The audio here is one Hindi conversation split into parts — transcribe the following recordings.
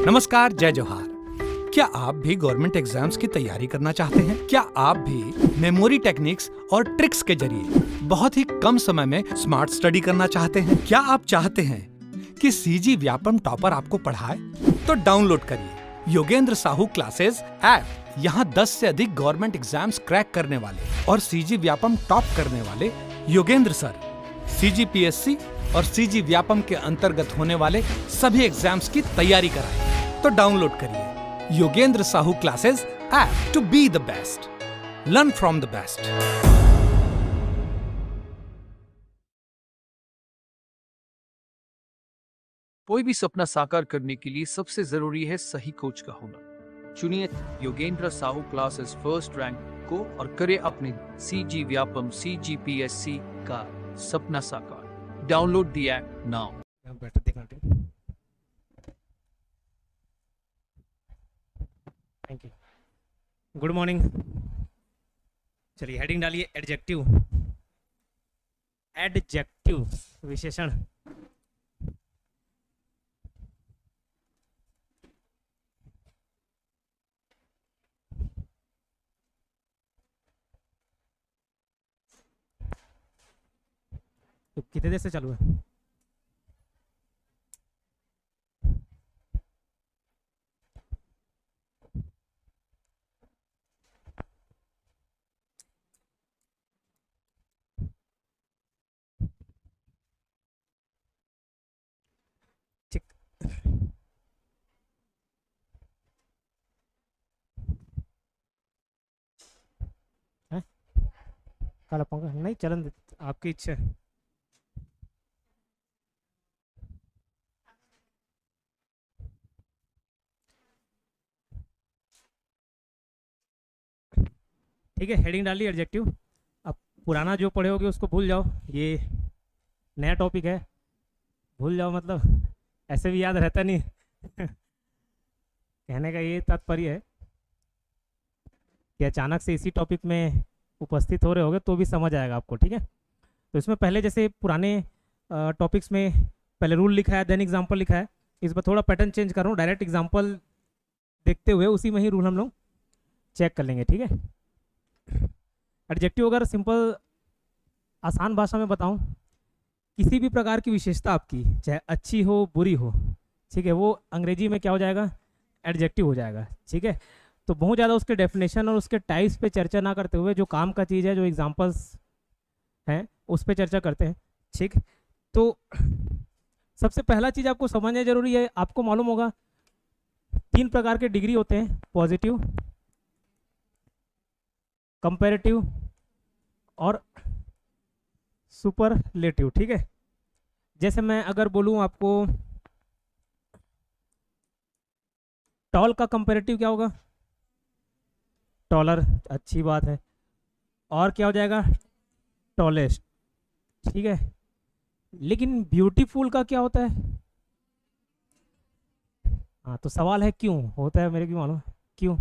नमस्कार, जय जोहार। क्या आप भी गवर्नमेंट एग्जाम्स की तैयारी करना चाहते हैं? क्या आप भी मेमोरी टेक्निक्स और ट्रिक्स के जरिए बहुत ही कम समय में स्मार्ट स्टडी करना चाहते हैं? क्या आप चाहते हैं कि सीजी व्यापम टॉपर आपको पढ़ाए? तो डाउनलोड करिए योगेंद्र साहू क्लासेस ऐप। यहाँ 10 से अधिक गवर्नमेंट एग्जाम्स क्रैक करने वाले और सीजी व्यापम टॉप करने वाले योगेंद्र सर सीजीपीएससी और सीजी व्यापम के अंतर्गत होने वाले सभी एग्जाम्स की तैयारी कराएं। तो डाउनलोड करिए Yogendra Sahu classes app to be the best, learn from the best. कोई भी सपना साकार करने के लिए सबसे जरूरी है सही कोच का होना। चुनिए Yogendra Sahu classes first rank को और करे अपने सीजी व्यापम सीजीपीएससी का सपना साकार। Download the app now. Thank you. Good morning. चलिए हेडिंग डालिए एडजेक्टिव। एडजेक्टिव विशेषण। तो कितने देर से चालू है? ठीक। है काला पंखा नहीं चलन आपकी इच्छा है। ठीक है, हेडिंग डालिए एडजेक्टिव। अब पुराना जो पढ़े होगे उसको भूल जाओ, ये नया टॉपिक है। भूल जाओ मतलब ऐसे भी याद रहता नहीं। कहने का ये तात्पर्य है कि अचानक से इसी टॉपिक में उपस्थित हो रहे होगे तो भी समझ आएगा आपको। ठीक है, तो इसमें पहले जैसे पुराने टॉपिक्स में पहले रूल लिखा है देन एग्जाम्पल लिखा है। इस बार थोड़ा पैटर्न चेंज कर रहा हूँ, डायरेक्ट एग्जाम्पल देखते हुए उसी में ही रूल हम लोग चेक कर लेंगे। ठीक है, एडजेक्टिव अगर सिंपल आसान भाषा में बताऊं, किसी भी प्रकार की विशेषता आपकी चाहे अच्छी हो बुरी हो, ठीक है, वो अंग्रेजी में क्या हो जाएगा? एडजेक्टिव हो जाएगा। ठीक है, तो बहुत ज़्यादा उसके डेफिनेशन और उसके टाइप्स पे चर्चा ना करते हुए जो काम का चीज़ है, जो एग्जांपल्स हैं, उस पर चर्चा करते हैं। ठीक, तो सबसे पहला चीज़ आपको समझना जरूरी है। आपको मालूम होगा 3 प्रकार के डिग्री होते हैं, पॉजिटिव, कंपैरेटिव और सुपरलेटिव। ठीक है, जैसे मैं अगर बोलूं आपको टॉल का कंपैरेटिव क्या होगा? टॉलर, अच्छी बात है। और क्या हो जाएगा? टॉलेस्ट। ठीक है, लेकिन ब्यूटीफुल का क्या होता है? हाँ, तो सवाल है क्यों होता है, मेरे क्यों मालूम क्यों?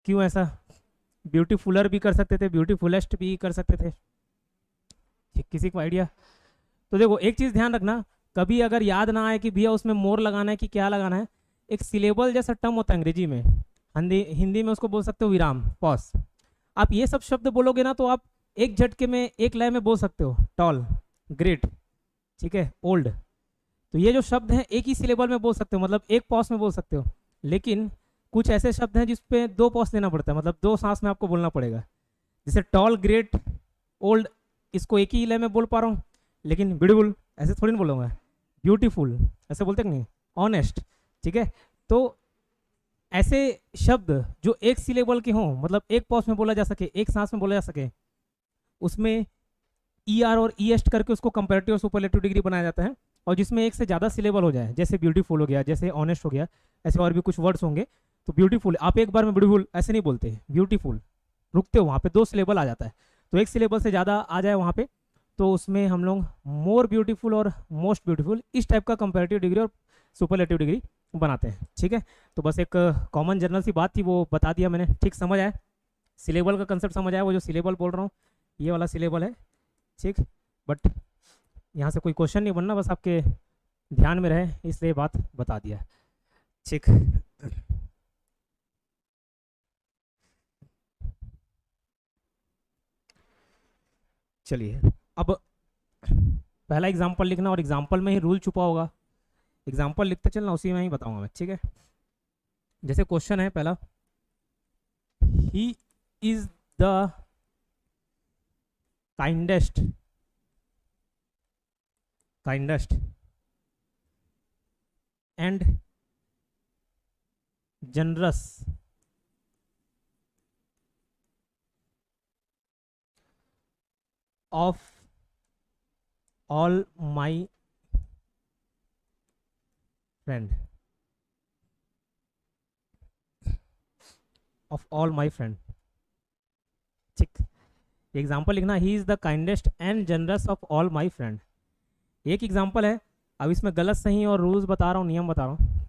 क्यों ऐसा? ब्यूटीफुलर भी कर सकते थे, ब्यूटीफुलेस्ट भी कर सकते थे। किसी को आइडिया? तो देखो एक चीज़ ध्यान रखना, कभी अगर याद ना आए कि भैया उसमें मोर लगाना है कि क्या लगाना है, एक सिलेबल जैसा टर्म होता है अंग्रेजी में, हिंदी में उसको बोल सकते हो विराम, पॉज। आप ये सब शब्द बोलोगे ना तो आप एक झटके में एक लय में बोल सकते हो, टॉल, ग्रेट, ठीक है, ओल्ड। तो ये जो शब्द हैं एक ही सिलेबल में बोल सकते हो, मतलब एक पॉज में बोल सकते हो। लेकिन कुछ ऐसे शब्द हैं जिसपे 2 पॉज देना पड़ता है, मतलब 2 सांस में आपको बोलना पड़ेगा। जैसे टॉल, ग्रेट, ओल्ड, इसको एक ही लय में बोल पा रहा हूँ, लेकिन ब्यूटीफुल ऐसे थोड़ी ना बोलूँगा। ब्यूटीफुल ऐसे बोलते कि नहीं? ऑनेस्ट। ठीक है, तो ऐसे शब्द जो एक सिलेबल के हों, मतलब एक पॉज में बोला जा सके, एक सांस में बोला जा सके, उसमें ER और EST करके उसको कंपैरेटिव और सुपरलेटिव डिग्री बनाया जाता है। और जिसमें एक से ज़्यादा सिलेबल हो जाए, जैसे ब्यूटीफुल हो गया, जैसे ऑनेस्ट हो गया, ऐसे और भी कुछ वर्ड्स होंगे, तो ब्यूटीफुल आप एक बार में ब्यूटीफुल ऐसे नहीं बोलते, ब्यूटीफुल रुकते हो वहाँ पे, 2 सिलेबल आ जाता है। तो एक सिलेबल से ज़्यादा आ जाए वहाँ पे तो उसमें हम लोग मोर ब्यूटीफुल और मोस्ट ब्यूटीफुल इस टाइप का कंपैरेटिव डिग्री और सुपरलेटिव डिग्री बनाते हैं। ठीक है, तो बस एक कॉमन जनरल सी बात थी, वो बता दिया मैंने। ठीक, समझ आया? सिलेबल का कंसेप्ट समझ आया? वो जो सिलेबल बोल रहा हूँ ये वाला सिलेबल है। ठीक, बट यहाँ से कोई क्वेश्चन नहीं बनना, बस आपके ध्यान में रहे इसलिए बात बता दिया। ठीक, चलिए अब पहला एग्जाम्पल लिखना, और एग्जाम्पल में ही रूल छुपा होगा। एग्जाम्पल लिखते चलना, उसी में ही बताऊंगा मैं। ठीक है, जैसे क्वेश्चन है पहला, he is the kindest and generous of all my friend ठीक, एग्जाम्पल लिखना, he is the kindest and generous of all my friend. एक एग्जाम्पल है, अब इसमें गलत सही और रूल्स बता रहा हूँ, नियम बता रहा हूँ।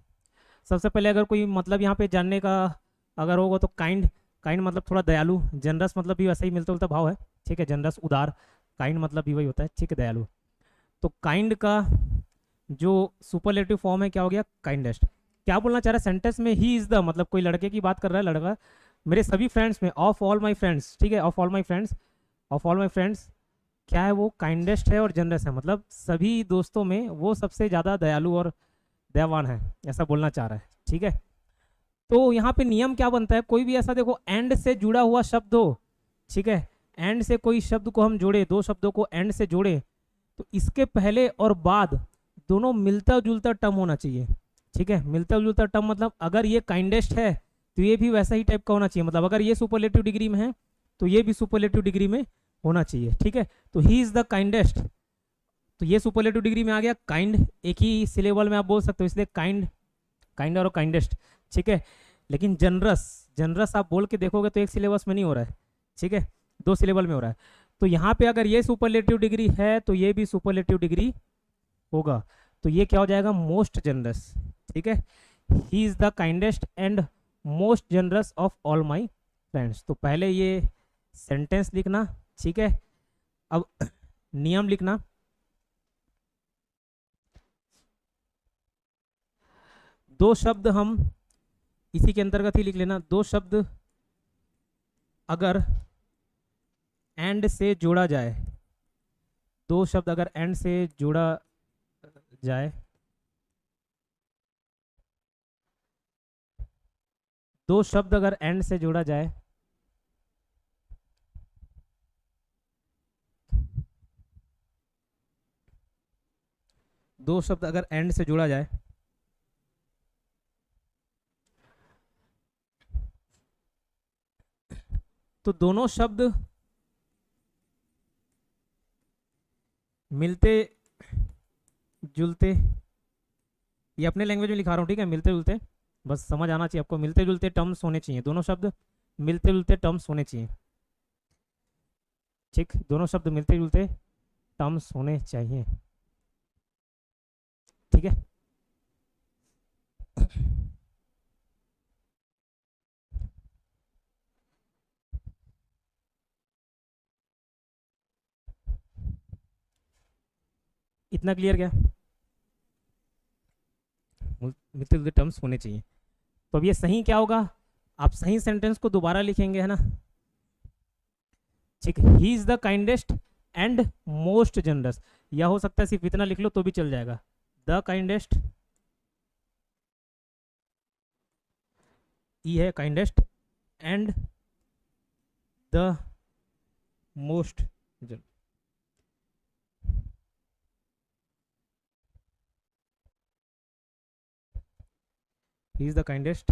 सबसे पहले अगर कोई मतलब यहाँ पे जानने का अगर होगा तो काइंड मतलब थोड़ा दयालु, जनरस मतलब भी वैसा ही मिलता जुलता भाव है। ठीक है, जनरस उदार, काइंड मतलब भी वही होता है। ठीक है, दयालु। तो काइंड का जो सुपरलेटिव फॉर्म है क्या हो गया, काइंडेस्ट। क्या बोलना चाह रहा है सेंटेंस में, ही इज द मतलब कोई लड़के की बात कर रहा है, लड़का मेरे सभी फ्रेंड्स में, ऑफ ऑल माई फ्रेंड्स। ठीक है, ऑफ ऑल माई फ्रेंड्स क्या है, वो काइंडेस्ट है और जनरस है, मतलब सभी दोस्तों में वो सबसे ज़्यादा दयालु और दयावान है, ऐसा बोलना चाह रहा है। ठीक है, तो यहाँ पे नियम क्या बनता है, कोई भी ऐसा देखो एंड से जुड़ा हुआ शब्द हो, ठीक है, एंड से कोई शब्द को हम जोड़े, दो शब्दों को एंड से जोड़े, तो इसके पहले और बाद दोनों मिलता जुलता टर्म होना चाहिए। ठीक है, मिलता जुलता टर्म मतलब अगर ये काइंडेस्ट है तो ये भी वैसा ही टाइप का होना चाहिए, मतलब अगर ये सुपरलेटिव डिग्री में है तो ये भी सुपरलेटिव डिग्री में होना चाहिए। ठीक है, तो ही इज द काइंडेस्ट, तो ये सुपरलेटिव डिग्री में आ गया। काइंड एक ही सिलेबल में आप बोल सकते हो, इसलिए काइंड और काइंडेस्ट। ठीक है, लेकिन जनरस आप बोल के देखोगे तो एक सिलेबस में नहीं हो रहा है। ठीक है, दो सिलेबल में हो रहा है। तो यहाँ पे अगर ये सुपरलेटिव डिग्री है तो ये भी सुपरलेटिव डिग्री होगा, तो ये क्या हो जाएगा, मोस्ट जनरस। ठीक है, he is the kindest and most generous of all my friends. तो पहले ये सेंटेंस लिखना। ठीक है, अब नियम लिखना, दो शब्द हम इसी के अंतर्गत ही लिख लेना, दो शब्द अगर एंड से जोड़ा जाए, दो शब्द अगर एंड से जोड़ा जाए, दो शब्द अगर एंड से जोड़ा जाए, दो शब्द अगर एंड से जोड़ा जाए तो दोनों शब्द मिलते जुलते, ये अपने लैंग्वेज में लिखा रहा हूँ। ठीक है, मिलते जुलते, बस समझ आना चाहिए आपको, मिलते जुलते टर्म्स होने चाहिए, दोनों शब्द मिलते जुलते टर्म्स होने चाहिए। ठीक, दोनों शब्द मिलते जुलते टर्म्स होने चाहिए। ठीक है, इतना क्लियर क्या, मिलते जुलते टर्म्स होने चाहिए। तो अब ये सही क्या होगा, आप सही सेंटेंस को दोबारा लिखेंगे, है ना। ठीक, he is the kindest and most generous, या हो सकता है सिर्फ इतना लिख लो तो भी चल जाएगा, द काइंडेस्ट, ई है kindest and the most generous. He is the kindest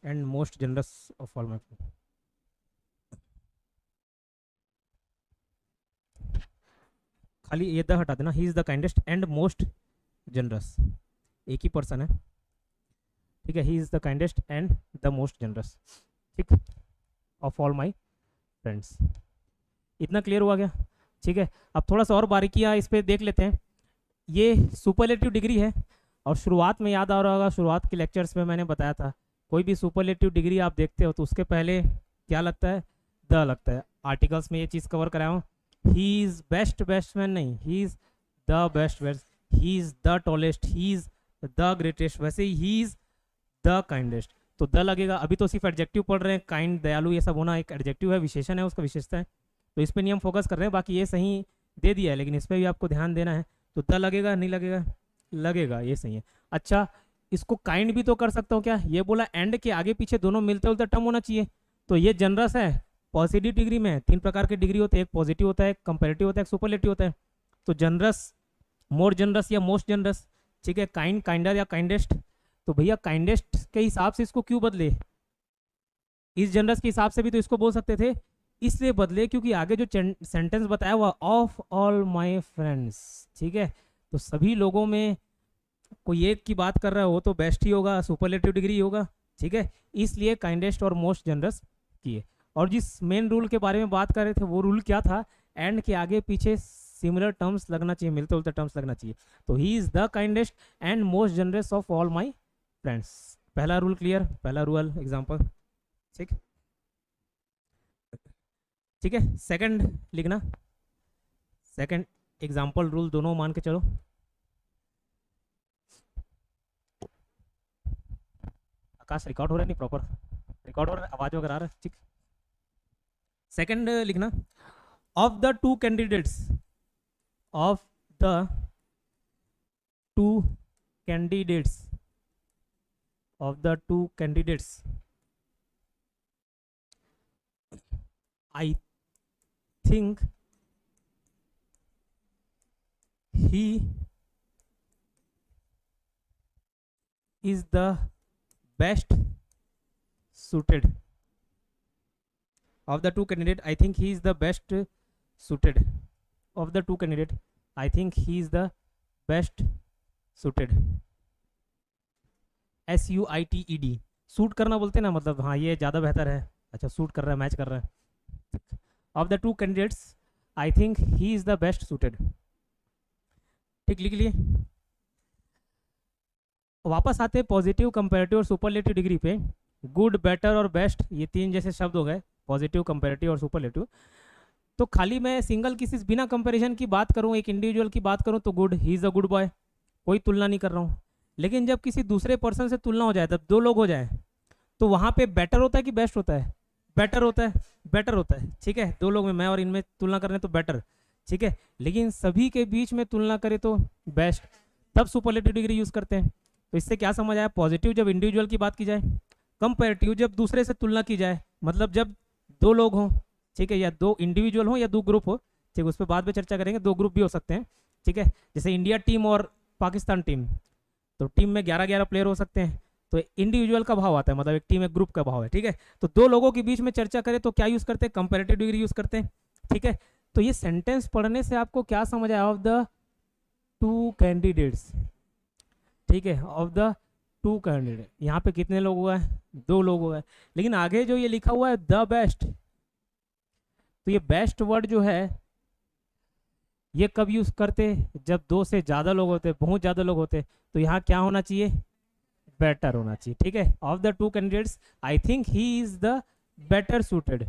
and most generous of all my friends. खाली ये द हटा देना, he is the kindest and most generous, एक ही पर्सन है। ठीक है, he is the kindest and the most generous, ठीक, ऑफ ऑल माई फ्रेंड्स। इतना क्लियर हुआ क्या। ठीक है, अब थोड़ा सा और बारीकियाँ इस पर देख लेते हैं। ये सुपरलेटिव डिग्री है, और शुरुआत में याद आ रहा होगा, शुरुआत के लेक्चर्स में मैंने बताया था, कोई भी सुपरलेटिव डिग्री आप देखते हो तो उसके पहले क्या लगता है, द लगता है। आर्टिकल्स में ये चीज़ कवर कराया हूँ, ही इज बेस्ट बैट्समैन नहीं, he is the best bats, he is the tallest, he is the greatest, वैसे ही इज द काइंडेस्ट, तो द लगेगा। अभी तो सिर्फ एडजेक्टिव पढ़ रहे हैं, काइंड, दयालु, ये सब होना एक एडजेक्टिव है, विशेषण है, उसका विशेषता है, तो इस पर नहीं हम फोकस कर रहे हैं। बाकी ये सही दे दिया है, लेकिन इस पर भी आपको ध्यान देना है। तो द लगेगा नहीं लगेगा, लगेगा, ये सही है। अच्छा, इसको काइंड भी तो कर सकता हूँ क्या, ये बोला एंड के आगे पीछे दोनों मिलते जुलते टर्म होना चाहिए, तो ये जनरस है, पॉजिटिव डिग्री में 3 प्रकार की डिग्री होती है, एक पॉजिटिव होता है, एक कंपेरेटिव होता है, एक सुपरलेटिव होता है। तो जनरस, मोर जनरस या मोस्ट जनरस, ठीक है, काइंड, काइंडर या काइंडेस्ट। तो भैया काइंडेस्ट के हिसाब से इसको क्यों बदले, इस जनरस के हिसाब से भी तो इसको बोल सकते थे, इसलिए बदले क्योंकि आगे जो सेंटेंस बताया हुआ ऑफ ऑल माय फ्रेंड्स, ठीक है, तो सभी लोगों में कोई एक की बात कर रहा है वो तो बेस्ट ही होगा, सुपरलेटिव डिग्री होगा, ठीक है, इसलिए काइंडेस्ट और मोस्ट जनरस किए। और जिस मेन रूल के बारे में बात कर रहे थे वो रूल क्या था, एंड के आगे पीछे सिमिलर टर्म्स लगना चाहिए, मिलते जुलते टर्म्स लगना चाहिए। तो he is the kindest and most generous of all my friends. पहला रूल क्लियर, पहला रूल एग्जाम्पल, ठीक, ठीक है। सेकंड लिखना, सेकंड एग्जाम्पल रूल दोनों मान के चलो। आकाश रिकॉर्ड हो रहा है नहीं, प्रॉपर रिकॉर्ड हो रहा है, आवाज वगैरह आ रहा है, ठीक। सेकंड लिखना, of the two candidates, of the two candidates, of the two candidates, I think he is the best suited, of the two candidate I think he is the best suited, of the two candidate I think he is the best suited, SUITED, suit करना बोलते हैं ना, मतलब हाँ ये ज़्यादा बेहतर है, अच्छा सूट कर रहा है, मैच कर रहा है। Of the two candidates I think he is the best suited, ठीक, लिख लिए। वापस आते हैं पॉजिटिव, कंपैरेटिव और सुपरलेटिव डिग्री पे। गुड, बेटर और बेस्ट, ये 3 जैसे शब्द हो गए, पॉजिटिव, कंपैरेटिव और सुपरलेटिव। तो खाली मैं सिंगल किसी से बिना कंपैरिजन की बात करूं, एक इंडिविजुअल की बात करूं, तो good, he is a good boy, कोई तुलना नहीं कर रहा हूं। लेकिन जब किसी दूसरे पर्सन से तुलना हो जाए, तब 2 लोग हो जाए, तो वहां पे बेटर होता है कि बेस्ट होता है, बेटर होता है, बेटर होता है, ठीक है। 2 लोग में मैं और इनमें तुलना कर रहे हैं तो बेटर, ठीक है। लेकिन सभी के बीच में तुलना करें तो बेस्ट, तब सुपरलेटिव डिग्री यूज करते हैं। तो इससे क्या समझ आया, पॉजिटिव जब इंडिविजुअल की बात की जाए, कंपैरेटिव जब दूसरे से तुलना की जाए, मतलब जब 2 लोग हों, ठीक है, या 2 इंडिविजुअल हो या 2 ग्रुप हो, ठीक, उस पर बाद में चर्चा करेंगे, 2 ग्रुप भी हो सकते हैं, ठीक है। जैसे इंडिया टीम और पाकिस्तान टीम, तो टीम में 11-11 प्लेयर हो सकते हैं, तो इंडिविजुअल का भाव आता है, मतलब एक टीम, एक ग्रुप का भाव है, ठीक है। तो 2 लोगों के बीच में चर्चा करें तो क्या यूज करते हैं, कंपैरेटिव डिग्री यूज करते हैं, ठीक है। तो ये सेंटेंस पढ़ने से आपको क्या समझ आया, ऑफ द टू कैंडिडेट्स, ठीक है, ऑफ द टू कैंडिडेट, यहाँ पे कितने लोग हुआ है, 2 लोग हुआ है। लेकिन आगे जो ये लिखा हुआ है द बेस्ट, तो ये बेस्ट वर्ड जो है ये कब यूज करते, जब 2 से ज्यादा लोग होते, बहुत ज्यादा लोग होते, तो यहाँ क्या होना चाहिए, बेटर होना चाहिए, ठीक है। Of the two candidates I think he is the better suited,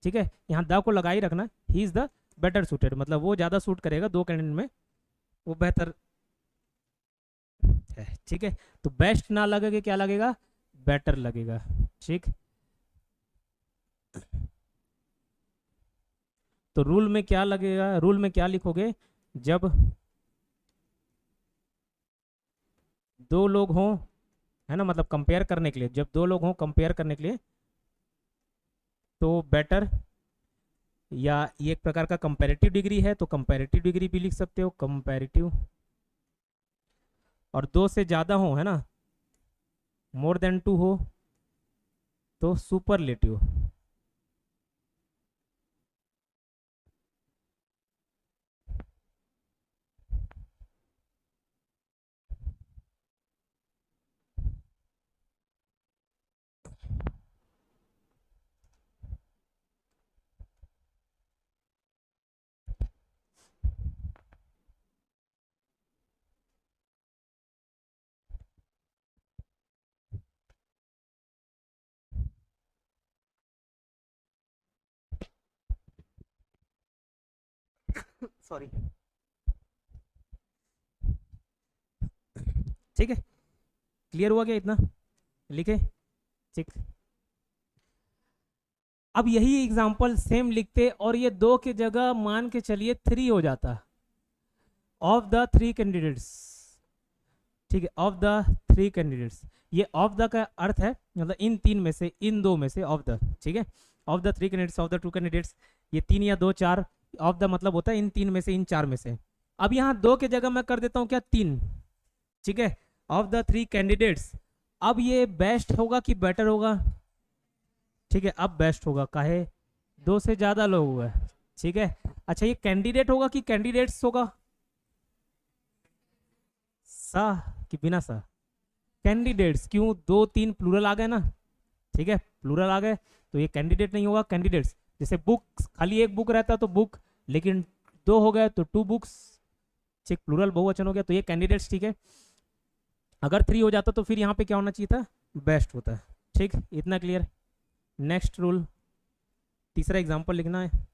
ठीक है, यहाँ द को लगा ही रखना, he is the better suited, मतलब वो ज्यादा सूट करेगा 2 कैंडिडेट में, वो बेहतर है, ठीक है। तो बेस्ट ना लगेगा, क्या लगेगा, बेटर लगेगा, ठीक। तो रूल में क्या लगेगा, रूल में क्या लिखोगे, जब 2 लोग हों, है ना, मतलब कंपेयर करने के लिए, जब 2 लोग हों कंपेयर करने के लिए, तो बेटर, या ये एक प्रकार का कंपैरेटिव डिग्री है, तो कंपैरेटिव डिग्री भी लिख सकते हो, कंपैरेटिव। और 2 से ज्यादा हो, है ना, मोर देन 2 हो, तो सुपरलेटिव। सॉरी, ठीक है, क्लियर हुआ क्या इतना, लिखे, ठीक। अब यही एग्जांपल सेम लिखते और ये 2 की जगह मान के चलिए 3 हो जाता, ऑफ द 3 कैंडिडेट्स, ठीक है, ऑफ द 3 कैंडिडेट्स। ये ऑफ द का अर्थ है मतलब इन 3 में से, इन 2 में से, ऑफ द, ठीक है, of the 3 candidates, of the 2 candidates, ये 3 या 2 4, ऑफ द मतलब होता है इन 3 में से, इन 4 में से। अब यहाँ 2 की जगह मैं कर देता हूँ क्या 3, ठीक है, ऑफ द 3 कैंडिडेट्स। अब ये बेस्ट होगा कि बेटर होगा, ठीक है, अब बेस्ट होगा, काहे 2 से ज्यादा लोग हुए, ठीक है। अच्छा, ये कैंडिडेट होगा कि कैंडिडेट्स होगा, सा कि बिना सा, कैंडिडेट्स, क्यों 2 3 प्लूरल आ गए ना, ठीक है, प्लूरल आ गए तो ये कैंडिडेट नहीं होगा, कैंडिडेट्स। जैसे बुक्स, खाली एक बुक रहता तो बुक, लेकिन 2 हो गए तो 2 बुक्स, ठीक, प्लूरल बहुवचन हो गया तो ये कैंडिडेट्स, ठीक है। अगर 3 हो जाता तो फिर यहाँ पे क्या होना चाहिए था, बेस्ट होता है, ठीक, इतना क्लियर। नेक्स्ट रूल, तीसरा एग्जांपल लिखना है।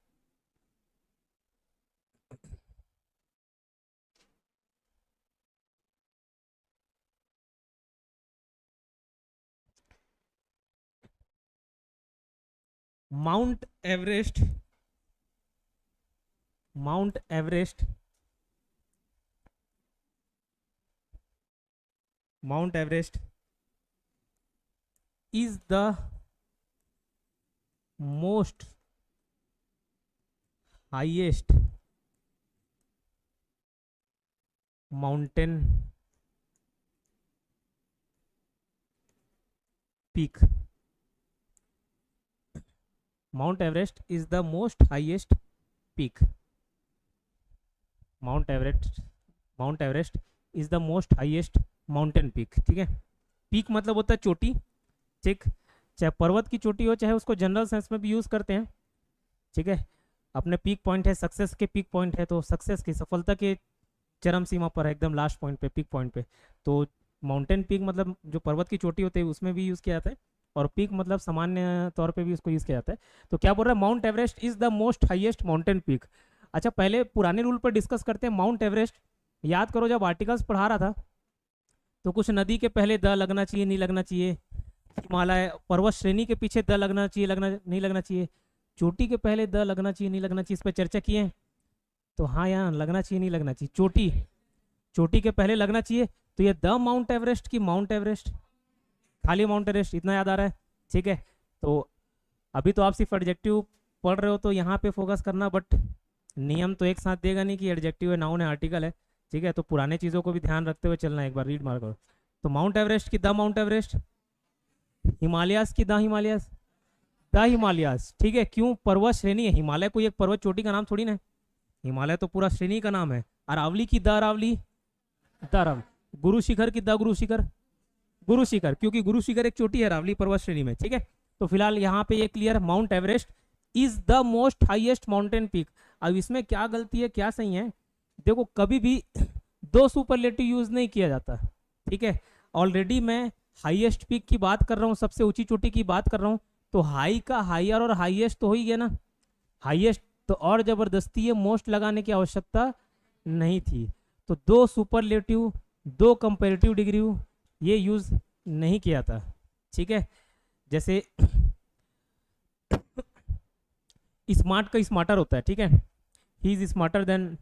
Mount Everest, mount Everest, mount Everest is the most highest mountain peak. Mount Everest is the most highest peak. Mount Everest is the most highest mountain peak. ठीक है, पीक मतलब होता है चोटी, ठीक, चाहे पर्वत की चोटी हो चाहे उसको जनरल सेंस में भी यूज करते हैं, ठीक है। अपने पीक पॉइंट है, सक्सेस के पीक पॉइंट है, तो सक्सेस की सफलता के चरम सीमा पर है, एकदम लास्ट पॉइंट पे, पीक पॉइंट पे। तो माउंटेन पीक मतलब जो पर्वत की चोटी होती है उसमें भी यूज़ किया जाता है, और पीक मतलब सामान्य तौर पे भी उसको यूज़ किया जाता है। तो क्या बोल रहा है, mount Everest is the most highest mountain peak. अच्छा, पहले पुराने रूल पर डिस्कस करते हैं। माउंट एवरेस्ट, याद करो जब आर्टिकल्स पढ़ा रहा था तो कुछ नदी के पहले द लगना चाहिए, नहीं लगना चाहिए, हिमालय पर्वत श्रेणी के पीछे द लगना चाहिए, लगना नहीं लगना चाहिए, चोटी के पहले द लगना चाहिए, नहीं लगना चाहिए, इस पर चर्चा किए। तो हाँ, यहाँ लगना चाहिए, नहीं लगना चाहिए, चोटी, चोटी के पहले लगना चाहिए। तो ये द माउंट एवरेस्ट की माउंट एवरेस्ट, खाली माउंट एवरेस्ट, इतना याद आ रहा है, ठीक है। तो अभी तो आप सिर्फ एडजेक्टिव पढ़ रहे हो तो यहाँ पे फोकस करना, बट नियम तो एक साथ देगा नहीं कि एडजेक्टिव है, नाउन है, आर्टिकल है, ठीक है। तो पुराने चीज़ों को भी ध्यान रखते हुए चलना, एक बार रीड मार करो। तो माउंट एवरेस्ट की द माउंट एवरेस्ट, हिमालयास की द हिमालयास, द हिमालयास, ठीक है। क्यों, पर्वत श्रेणी है, हिमालय कोई एक पर्वत चोटी का नाम थोड़ी ना, हिमालय तो पूरा श्रेणी का नाम है। अरावली की द अरावली, द अरावली, गुरु शिखर की द गुरु शिखर, गुरु शिखर, क्योंकि गुरु शिखर एक चोटी है अरावली पर्वत श्रेणी में, ठीक है। तो फिलहाल यहाँ पे ये clear, mount Everest is the most highest mountain peak. अब इसमें क्या गलती है क्या सही है, देखो कभी भी दो सुपरलेटिव यूज नहीं किया जाता, ठीक है। ऑलरेडी मैं हाईएस्ट पीक की बात कर रहा हूँ, सबसे ऊंची चोटी की बात कर रहा हूँ, तो हाई का हायर और हाईएस्ट तो हो ही गया ना, हाईएस्ट तो और जबरदस्ती है, मोस्ट लगाने की आवश्यकता नहीं थी। तो दो सुपरलेटिव, दो कंपेरेटिव डिग्री ये यूज नहीं किया था, ठीक है। जैसे स्मार्ट का स्मार्टर होता है, ठीक है, ही इज स्मार्टर देन,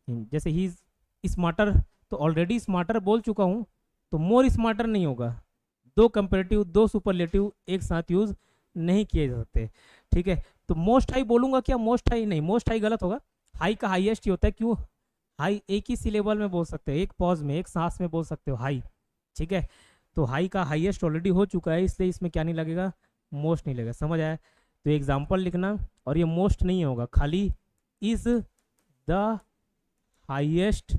जैसे ही इज स्मार्टर, तो ऑलरेडी स्मार्टर बोल चुका हूं, तो मोर स्मार्टर नहीं होगा। दो कंपेरेटिव, दो सुपरलेटिव एक साथ यूज नहीं किए जा सकते, ठीक है। तो मोस्ट हाई बोलूंगा क्या, मोस्ट हाई नहीं, मोस्ट हाई गलत होगा, हाई का हाईएस्ट ही होता है। क्यों, हाई एक ही सिलेबल में बोल सकते हो, एक पॉज में, एक सांस में बोल सकते हो हाई, ठीक है। तो हाई का हाईएस्ट ऑलरेडी हो चुका है, इसलिए इसमें क्या नहीं लगेगा, मोस्ट नहीं लगेगा, समझ आया। तो एग्जाम्पल लिखना, और ये मोस्ट नहीं होगा, खाली is the highest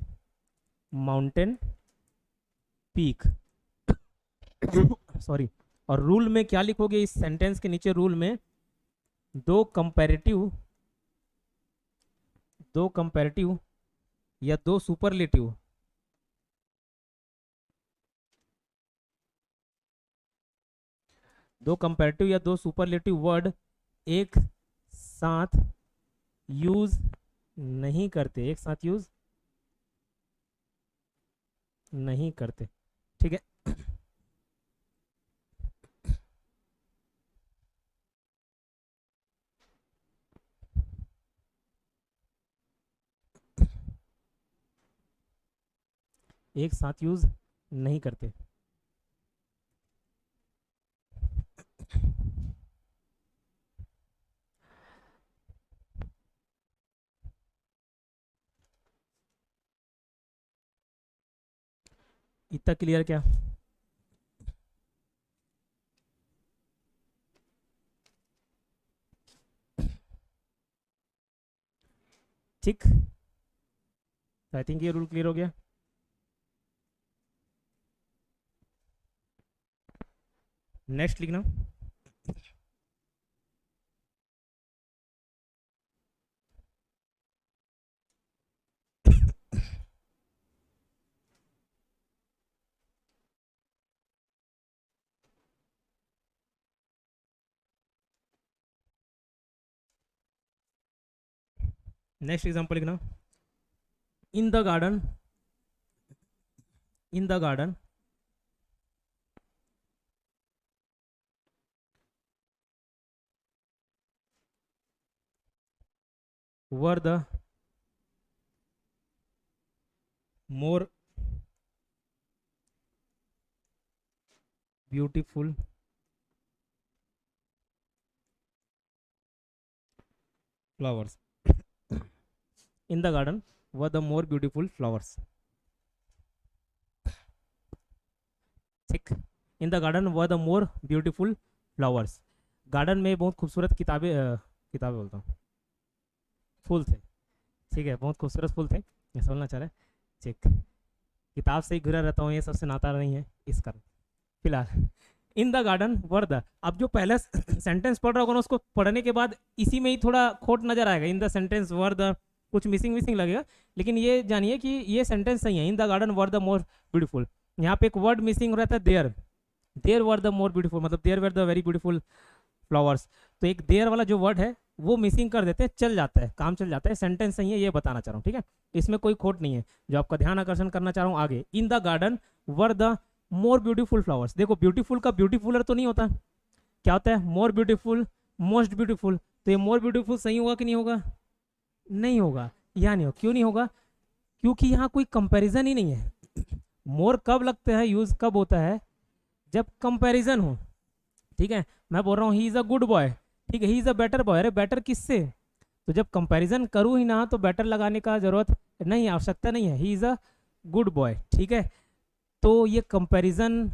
mountain peak, sorry. और रूल में क्या लिखोगे, इस सेंटेंस के नीचे रूल में दो कंपैरेटिव या दो सुपरलेटिव, दो कंपैरेटिव या दो सुपरलेटिव वर्ड एक साथ यूज नहीं करते, एक साथ यूज नहीं करते, ठीक है। एक साथ यूज नहीं करते। इतना क्लियर क्या? ठीक, आई थिंक ये रूल क्लियर हो गया। नेक्स्ट लिखना। नेक्स्ट एग्जांपल लिखना। इन the garden, in the garden were the more beautiful flowers, in the garden were the more beautiful flowers, ठीक। इन the garden were the more beautiful flowers, garden में बहुत खूबसूरत किताबें बोलता हूँ, फूल थे, ठीक है, बहुत खूबसूरत फूल थे, ये समझना चाह रहे हैं, ठीक। किताब से ही घिरा रहता हूँ, ये सबसे नाता नहीं है इस कारण। फिलहाल इन द गार्डन वर द, अब जो पहला सेंटेंस पढ़ रहा होगा ना, उसको पढ़ने के बाद इसी में ही थोड़ा खोट नजर आएगा, in the sentence were the कुछ मिसिंग मिसिंग लगेगा, लेकिन ये जानिए कि ये सेंटेंस सही है। In the garden were the more beautiful, यहाँ पे एक वर्ड मिसिंग रहता है there, there were the more beautiful, मतलब there were the very beautiful flowers, तो एक देयर वाला जो वर्ड है वो मिसिंग कर देते हैं, चल जाता है, काम चल जाता है, सेंटेंस सही है, ये बताना चाह रहा हूँ, ठीक है, इसमें कोई खोट नहीं है। जो आपका ध्यान आकर्षण करना चाह रहा हूँ आगे, इन the garden were the more beautiful flowers, देखो ब्यूटीफुल का ब्यूटीफुलर तो नहीं होता, क्या होता है, मोर ब्यूटीफुल, मोस्ट ब्यूटीफुल, तो ये मोर ब्यूटीफुल सही होगा कि नहीं होगा? नहीं होगा, यहाँ नहीं होगा, क्यों नहीं होगा? क्योंकि यहाँ कोई कंपैरिजन ही नहीं है। मोर कब लगता है, यूज कब होता है, जब कंपैरिजन हो, ठीक है। मैं बोल रहा हूँ he is a good boy, ठीक है, he is a better boy, अरे बेटर किससे? तो जब कंपैरिजन करूँ ही ना तो बेटर लगाने का जरूरत नहीं, आवश्यकता नहीं है, he is a good boy, ठीक है। तो ये कंपैरिजन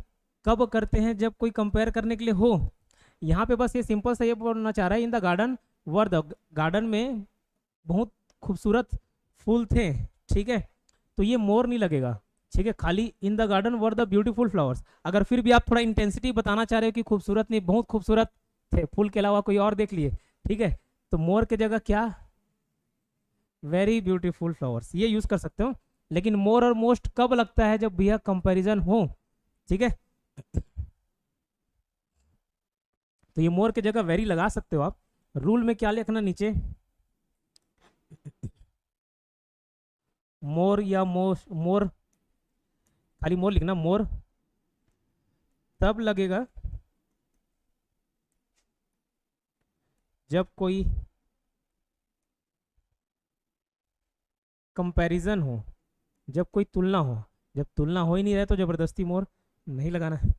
कब करते हैं, जब कोई कंपेयर करने के लिए हो। यहाँ पे बस ये सिंपल सा ये बोलना चाह रहा है, in the garden were the, garden में बहुत खूबसूरत फूल थे, ठीक है, तो ये मोर नहीं लगेगा, ठीक है, खाली इन the garden were the beautiful flowers. अगर फिर भी आप थोड़ा इंटेंसिटी बताना चाह रहे हो कि खूबसूरत नहीं, बहुत खूबसूरत थे, फूल के अलावा कोई और देख लिए, ठीक है, तो मोर के जगह क्या, वेरी ब्यूटीफुल फ्लावर्स, ये यूज कर सकते हो। लेकिन मोर और मोस्ट कब लगता है, जब भैया कंपैरिजन हो, ठीक है। तो ये मोर की जगह वेरी लगा सकते हो आप। रूल में क्या लिखना नीचे, मोर या मोस्ट, मोर, खाली मोर लिखना, मोर तब लगेगा जब कोई कंपैरिजन हो, जब कोई तुलना हो, जब तुलना हो ही नहीं रहे तो जबरदस्ती मोर नहीं लगाना है।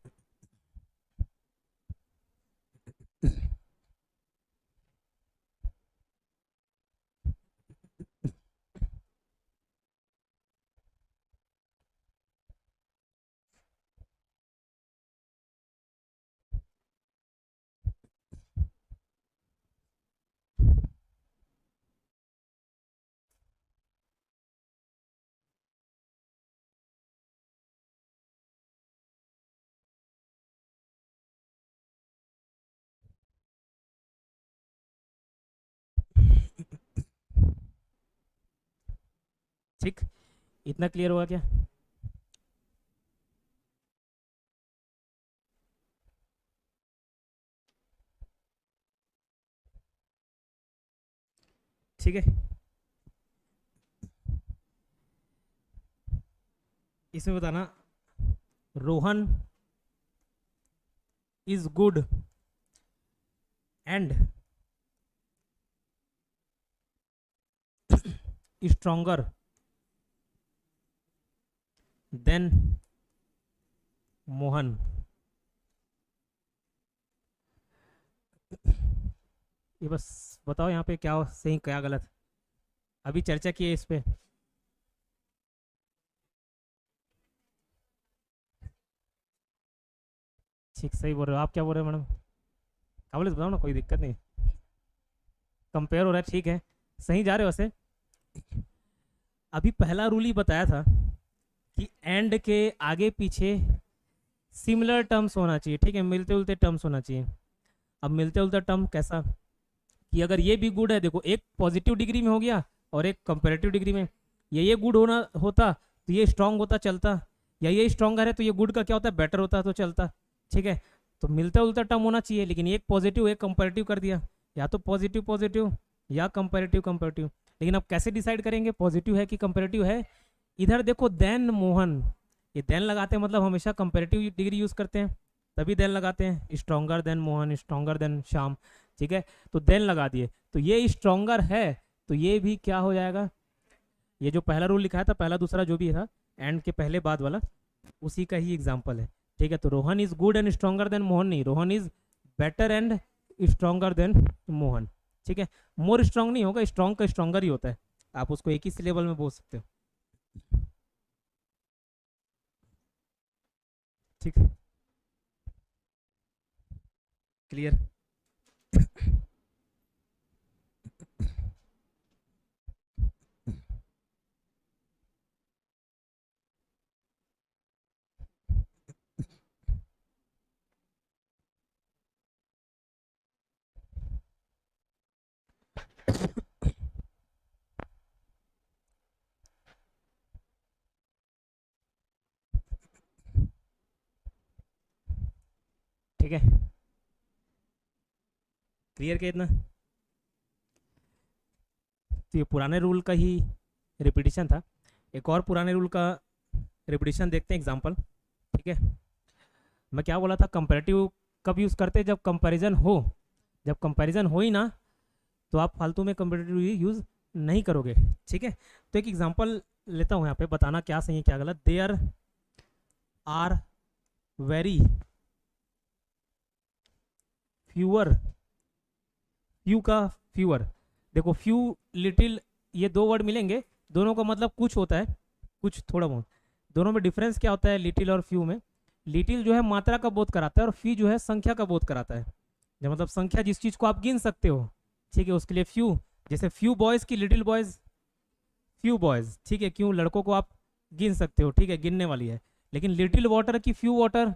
ठीक, इतना क्लियर हुआ क्या? ठीक है, इसमें बताना Rohan is good and stronger then Mohan. ये बस बताओ यहाँ पे क्या सही क्या गलत, अभी चर्चा की है इस पे। ठीक सही बोल रहे हो आप, क्या बोल रहे हो मैडम? क्या बोले बताओ ना, कोई दिक्कत नहीं, कंपेयर हो रहा है, ठीक है सही जा रहे हो वैसे। अभी पहला रूल ही बताया था कि एंड के आगे पीछे सिमिलर टर्म्स होना चाहिए, ठीक है, मिलते जुलते टर्म्स होना चाहिए। अब मिलते जुलते टर्म कैसा कि अगर ये भी गुड है, देखो एक पॉजिटिव डिग्री में हो गया और एक कंपेरेटिव डिग्री में, ये गुड होना होता तो ये स्ट्रांग होता चलता, या ये स्ट्रॉन्गर है तो ये गुड का क्या होता है बेटर होता तो चलता, ठीक है। तो मिलता जुलता टर्म होना चाहिए, लेकिन एक पॉजिटिव एक कंपेरेटिव कर दिया, या तो पॉजिटिव पॉजिटिव या कंपेरेटिव कंपेरेटिव। लेकिन अब कैसे डिसाइड करेंगे पॉजिटिव है कि कंपेरेटिव है? इधर देखो देन मोहन, ये देन लगाते हैं मतलब हमेशा कंपेरेटिव डिग्री यूज करते हैं, तभी देन लगाते हैं, stronger than Mohan, stronger than Shyam, ठीक है। तो देन लगा दिए, तो ये स्ट्रॉन्गर है तो ये भी क्या हो जाएगा, ये जो पहला रूल लिखा था, पहला दूसरा जो भी था एंड के पहले बाद वाला, उसी का ही एग्जाम्पल है, ठीक है। तो Rohan is good and stronger than Mohan नहीं, Rohan is better and stronger than Mohan, ठीक है। मोर स्ट्रॉन्ग नहीं होगा, स्ट्रॉन्ग का स्ट्रॉन्गर ही होता है, आप उसको एक ही सिलेबल में बोल सकते हो, ठीक है क्लियर। ठीक है क्लियर किया इतना? तो ये पुराने रूल का ही रिपीटिशन था, एक और पुराने रूल का रिपीटिशन देखते हैं एग्जांपल, ठीक है। मैं क्या बोला था, कंपैरेटिव कब यूज़ करते हैं? जब कंपैरिजन हो, जब कंपैरिजन हो ही ना तो आप फालतू में कंपैरेटिव यूज़ नहीं करोगे, ठीक है। तो एक एग्जांपल लेता हूँ यहाँ पे, बताना क्या सही है क्या गलत। There are very fewer, few का फ्यूअर, देखो फ्यू लिटिल, ये दो वर्ड मिलेंगे, दोनों का मतलब कुछ होता है, कुछ थोड़ा बहुत, दोनों में डिफरेंस क्या होता है लिटिल और फ्यू में? लिटिल जो है मात्रा का बोध कराता है और फ्यू जो है संख्या का बोध कराता है, जो मतलब संख्या जिस चीज़ को आप गिन सकते हो, ठीक है, उसके लिए फ्यू। जैसे फ्यू बॉयज़ की लिटिल बॉयज़, फ्यू बॉयज़, ठीक है, क्यों लड़कों को आप गिन सकते हो, ठीक है, गिनने वाली है। लेकिन लिटिल वाटर की फ्यू वाटर,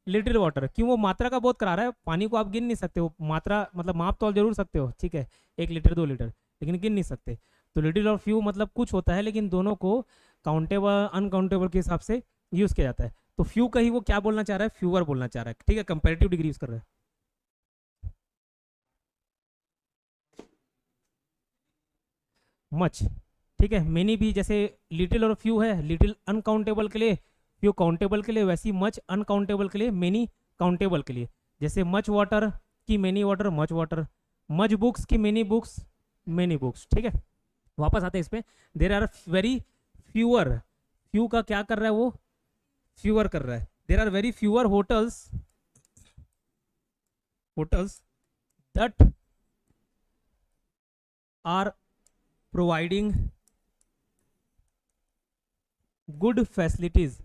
लिटिल वाटर क्यों? वो मात्रा का बोध करा रहा है, पानी को आप गिन नहीं सकते हो, मात्रा मतलब माप तौल जरूर सकते हो, ठीक है, 1 लीटर 2 लीटर, लेकिन गिन नहीं सकते। तो लिटिल और फ्यू मतलब कुछ होता है, लेकिन दोनों को काउंटेबल अनकाउंटेबल के हिसाब से यूज़ किया जाता है। तो फ्यू का ही वो क्या बोलना चाह रहा है, फ्यूअर बोलना चाह रहा है, ठीक है, कंपेरेटिव डिग्री यूज कर रहा है। मच, ठीक है, मेनी भी, जैसे लिटिल और फ्यू है, लिटिल अनकाउंटेबल के लिए, फ्यू काउंटेबल के लिए, वैसी मच अनकाउंटेबल के लिए, मेनी काउंटेबल के लिए। जैसे मच वाटर की many water, much water, much books की मेनी बुक्स, मेनी बुक्स, ठीक है। वापस आते हैं इस पे, there are very fewer, few का क्या कर रहा है वो, फ्यूअर कर रहा है। There are very fewer hotels, hotels that are providing good facilities.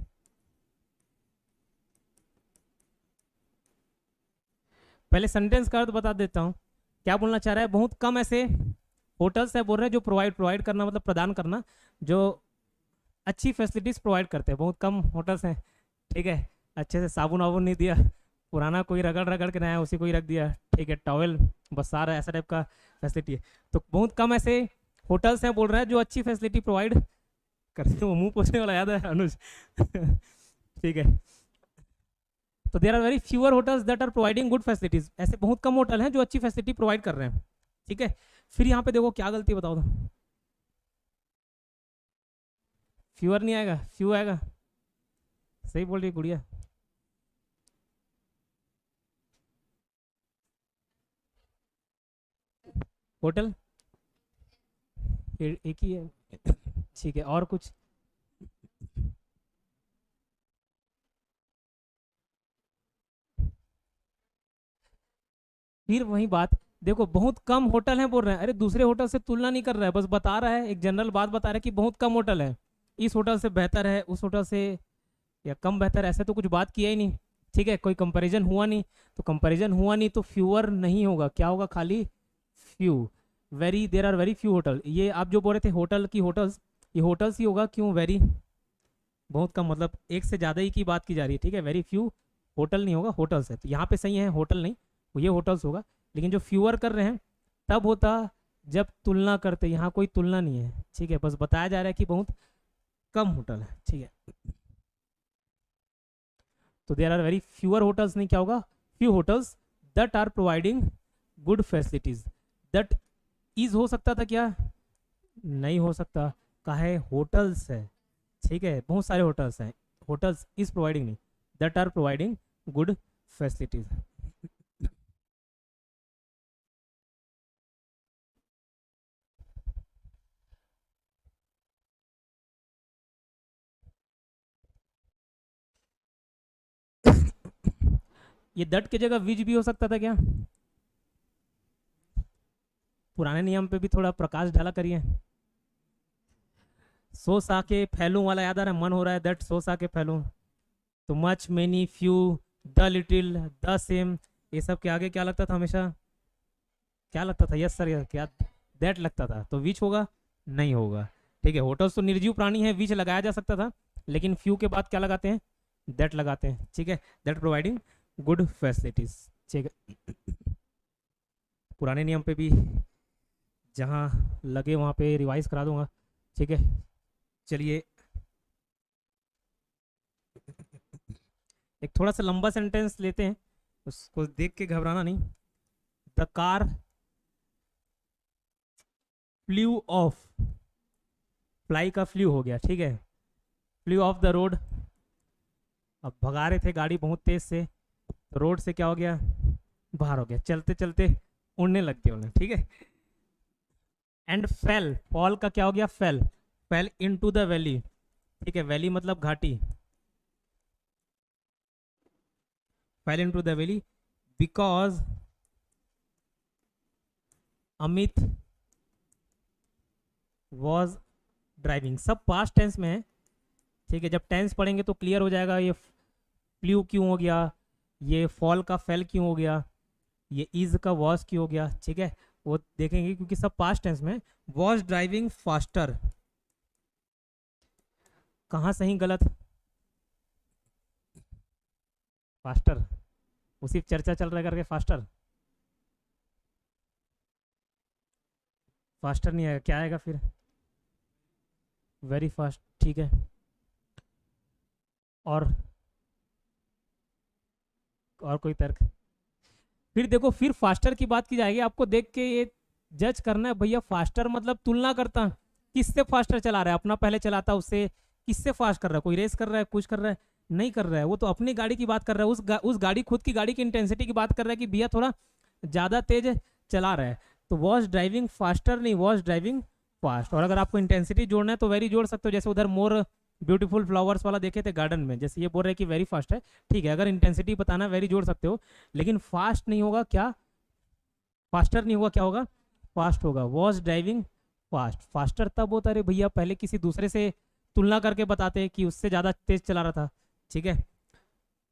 पहले सेंटेंस का अर्थ बता देता हूं, क्या बोलना चाह रहा है, बहुत कम ऐसे होटल्स है बोल रहे हैं जो प्रोवाइड करना मतलब प्रदान करना, जो अच्छी फैसिलिटीज प्रोवाइड करते हैं, बहुत कम होटल्स हैं, ठीक है। अच्छे से साबुन वाबुन नहीं दिया, पुराना कोई रगड़ रगड़ के नया उसी को ही रख दिया, ठीक है, टॉवेल बस सारा ऐसा टाइप का फैसिलिटी है। तो बहुत कम ऐसे होटल्स हैं बोल रहा है जो अच्छी फैसिलिटी प्रोवाइड करते हैं। वो मुंह पोछने वाला याद है अनुज ठीक है। तो there are very fewer hotels that are providing good facilities, ऐसे बहुत कम होटल हैं जो अच्छी फैसिलिटी प्रोवाइड कर रहे हैं, ठीक है। फिर यहाँ पे देखो क्या गलती बताओ तो, फ्यूअर नहीं आएगा, फ्यू आएगा, सही बोल रही है गुड़िया। होटल एक ही है। ठीक है, और कुछ? फिर वही बात, देखो बहुत कम होटल है बोल रहे हैं, अरे दूसरे होटल से तुलना नहीं कर रहा है, बस बता रहा है, एक जनरल बात बता रहा है कि बहुत कम होटल है, इस होटल से बेहतर है, उस होटल से या कम बेहतर, ऐसे तो कुछ बात किया ही नहीं। ठीक है, कोई कंपैरिजन हुआ नहीं, तो कंपैरिजन हुआ नहीं तो फ्यूअर नहीं होगा, क्या होगा, खाली few. Very, there are very few hotel, ये आप जो बोल रहे थे होटल की होटल्स, ये होटल्स ही होगा, क्यों वेरी, बहुत कम, मतलब एक से ज़्यादा ही की बात की जा रही है। ठीक है, वेरी फ्यू होटल नहीं होगा, होटल्स है, तो यहाँ पे सही है, होटल नहीं, ये होटल्स होगा। लेकिन जो फ्यूअर कर रहे हैं तब होता जब तुलना करते, यहाँ कोई तुलना नहीं है। ठीक है, बस बताया जा रहा है कि बहुत कम होटल है। ठीक है, तो there are very fewer hotels, नहीं क्या होगा, few hotels that are providing good facilities. That is हो सकता था क्या, नहीं हो सकता, काहे, होटल्स है। ठीक है, बहुत सारे होटल्स हैं, होटल्स इज प्रोवाइडिंग नहीं, that are providing good facilities. ये दट की जगह विज भी हो सकता था क्या, पुराने नियम पे भी थोड़ा प्रकाश डाला करिए। सो सा के फैलूं वाला याद आ रहा है, मन हो रहा है दैट सो सा के फैलूं, तो much, many, few, the little, the same, ये सब के आगे क्या लगता था हमेशा, क्या लगता था, यस सर, क्या दैट लगता था, तो विच होगा, नहीं होगा। ठीक है, होटल्स तो निर्जीव प्राणी है, विच लगाया जा सकता था, लेकिन फ्यू के बाद क्या लगाते हैं, दैट लगाते हैं। ठीक है, दैट प्रोवाइडिंग गुड फैसिलिटीज। ठीक है, पुराने नियम पे भी जहाँ लगे वहाँ पे रिवाइज करा दूंगा। ठीक है, चलिए एक थोड़ा सा लंबा सेंटेंस लेते हैं, उसको देख के घबराना नहीं। The car flew off, fly का फ्ल्यू हो गया, ठीक है, फ्ल्यू ऑफ द रोड, अब भगा रहे थे गाड़ी बहुत तेज से, तो रोड से क्या हो गया, बाहर हो गया, चलते चलते उड़ने लग गए उन्हें। ठीक है, एंड फेल, फॉल का क्या हो गया, fail, fail into the valley. ठीक है, वैली मतलब घाटी, fail into the valley because Amit was driving, सब पास्ट टेंस में है। ठीक है, जब टेंस पढ़ेंगे तो क्लियर हो जाएगा, ये फ्लू क्यों हो गया, ये फॉल का फेल क्यों हो गया, ये इज का वॉज क्यों हो गया। ठीक है, वो देखेंगे क्योंकि सब पास्ट टेंस में। वॉज ड्राइविंग फास्टर, कहाँ सही गलत, फास्टर, उसी चर्चा चल रहा है करके फास्टर, फास्टर नहीं आएगा, क्या आएगा फिर, वेरी फास्ट। ठीक है, और कोई तर्क, फिर देखो, फिर फास्टर की बात की जाएगी, आपको देख के ये जज करना है भैया, फास्टर मतलब तुलना करता, किससे फास्टर चला रहा है, अपना पहले चलाता उससे, किससे फास्ट कर रहा है, कोई रेस कर रहा है, कुछ कर रहा है, नहीं कर रहा है, वो तो अपनी गाड़ी की बात कर रहा है, उस गाड़ी, खुद की गाड़ी की इंटेंसिटी की बात कर रहा है कि भैया थोड़ा ज़्यादा तेज चला रहा है, तो वॉज ड्राइविंग फास्टर नहीं, वॉज ड्राइविंग फास्ट। और अगर आपको इंटेंसिटी जोड़ना है तो वेरी जोड़ सकते हो, जैसे उधर मोर ब्यूटीफुल फ्लावर्स वाला देखे थे गार्डन में, जैसे ये बोल रहे हैं कि वेरी फास्ट है, ठीक है, अगर इंटेंसिटी बताना वेरी जोड़ सकते हो, लेकिन फास्ट नहीं होगा, क्या, फास्टर नहीं होगा, क्या होगा, फास्ट होगा। वॉज ड्राइविंग फास्ट, फास्टर तब होता है भैया पहले किसी दूसरे से तुलना करके बताते कि उससे ज़्यादा तेज चला रहा था। ठीक है,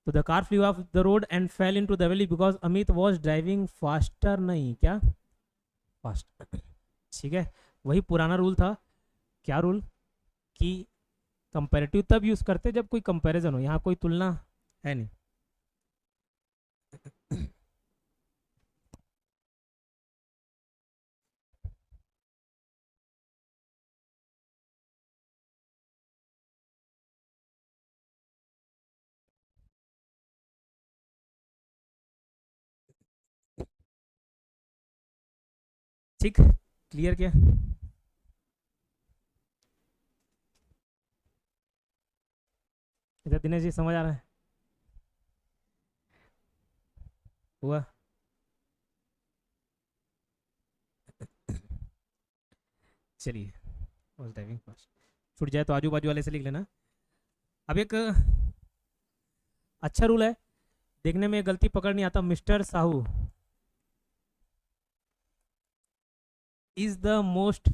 तो the car flew off the road and fail into the valley because Amit was driving faster, नहीं क्या, फास्ट। ठीक है, वही पुराना रूल था, क्या रूल, कि कंपैरेटिव तब यूज करते जब कोई कंपैरिजन हो, यहाँ कोई तुलना है नहीं। ठीक, क्लियर क्या, इधर दिनेश जी समझ आ रहा है? हुआ? चलिए, was driving fast. छूट जाए तो आजू बाजू वाले से लिख लेना। अब एक अच्छा रूल है, देखने में गलती पकड़ नहीं आता। Mister Sahu is the most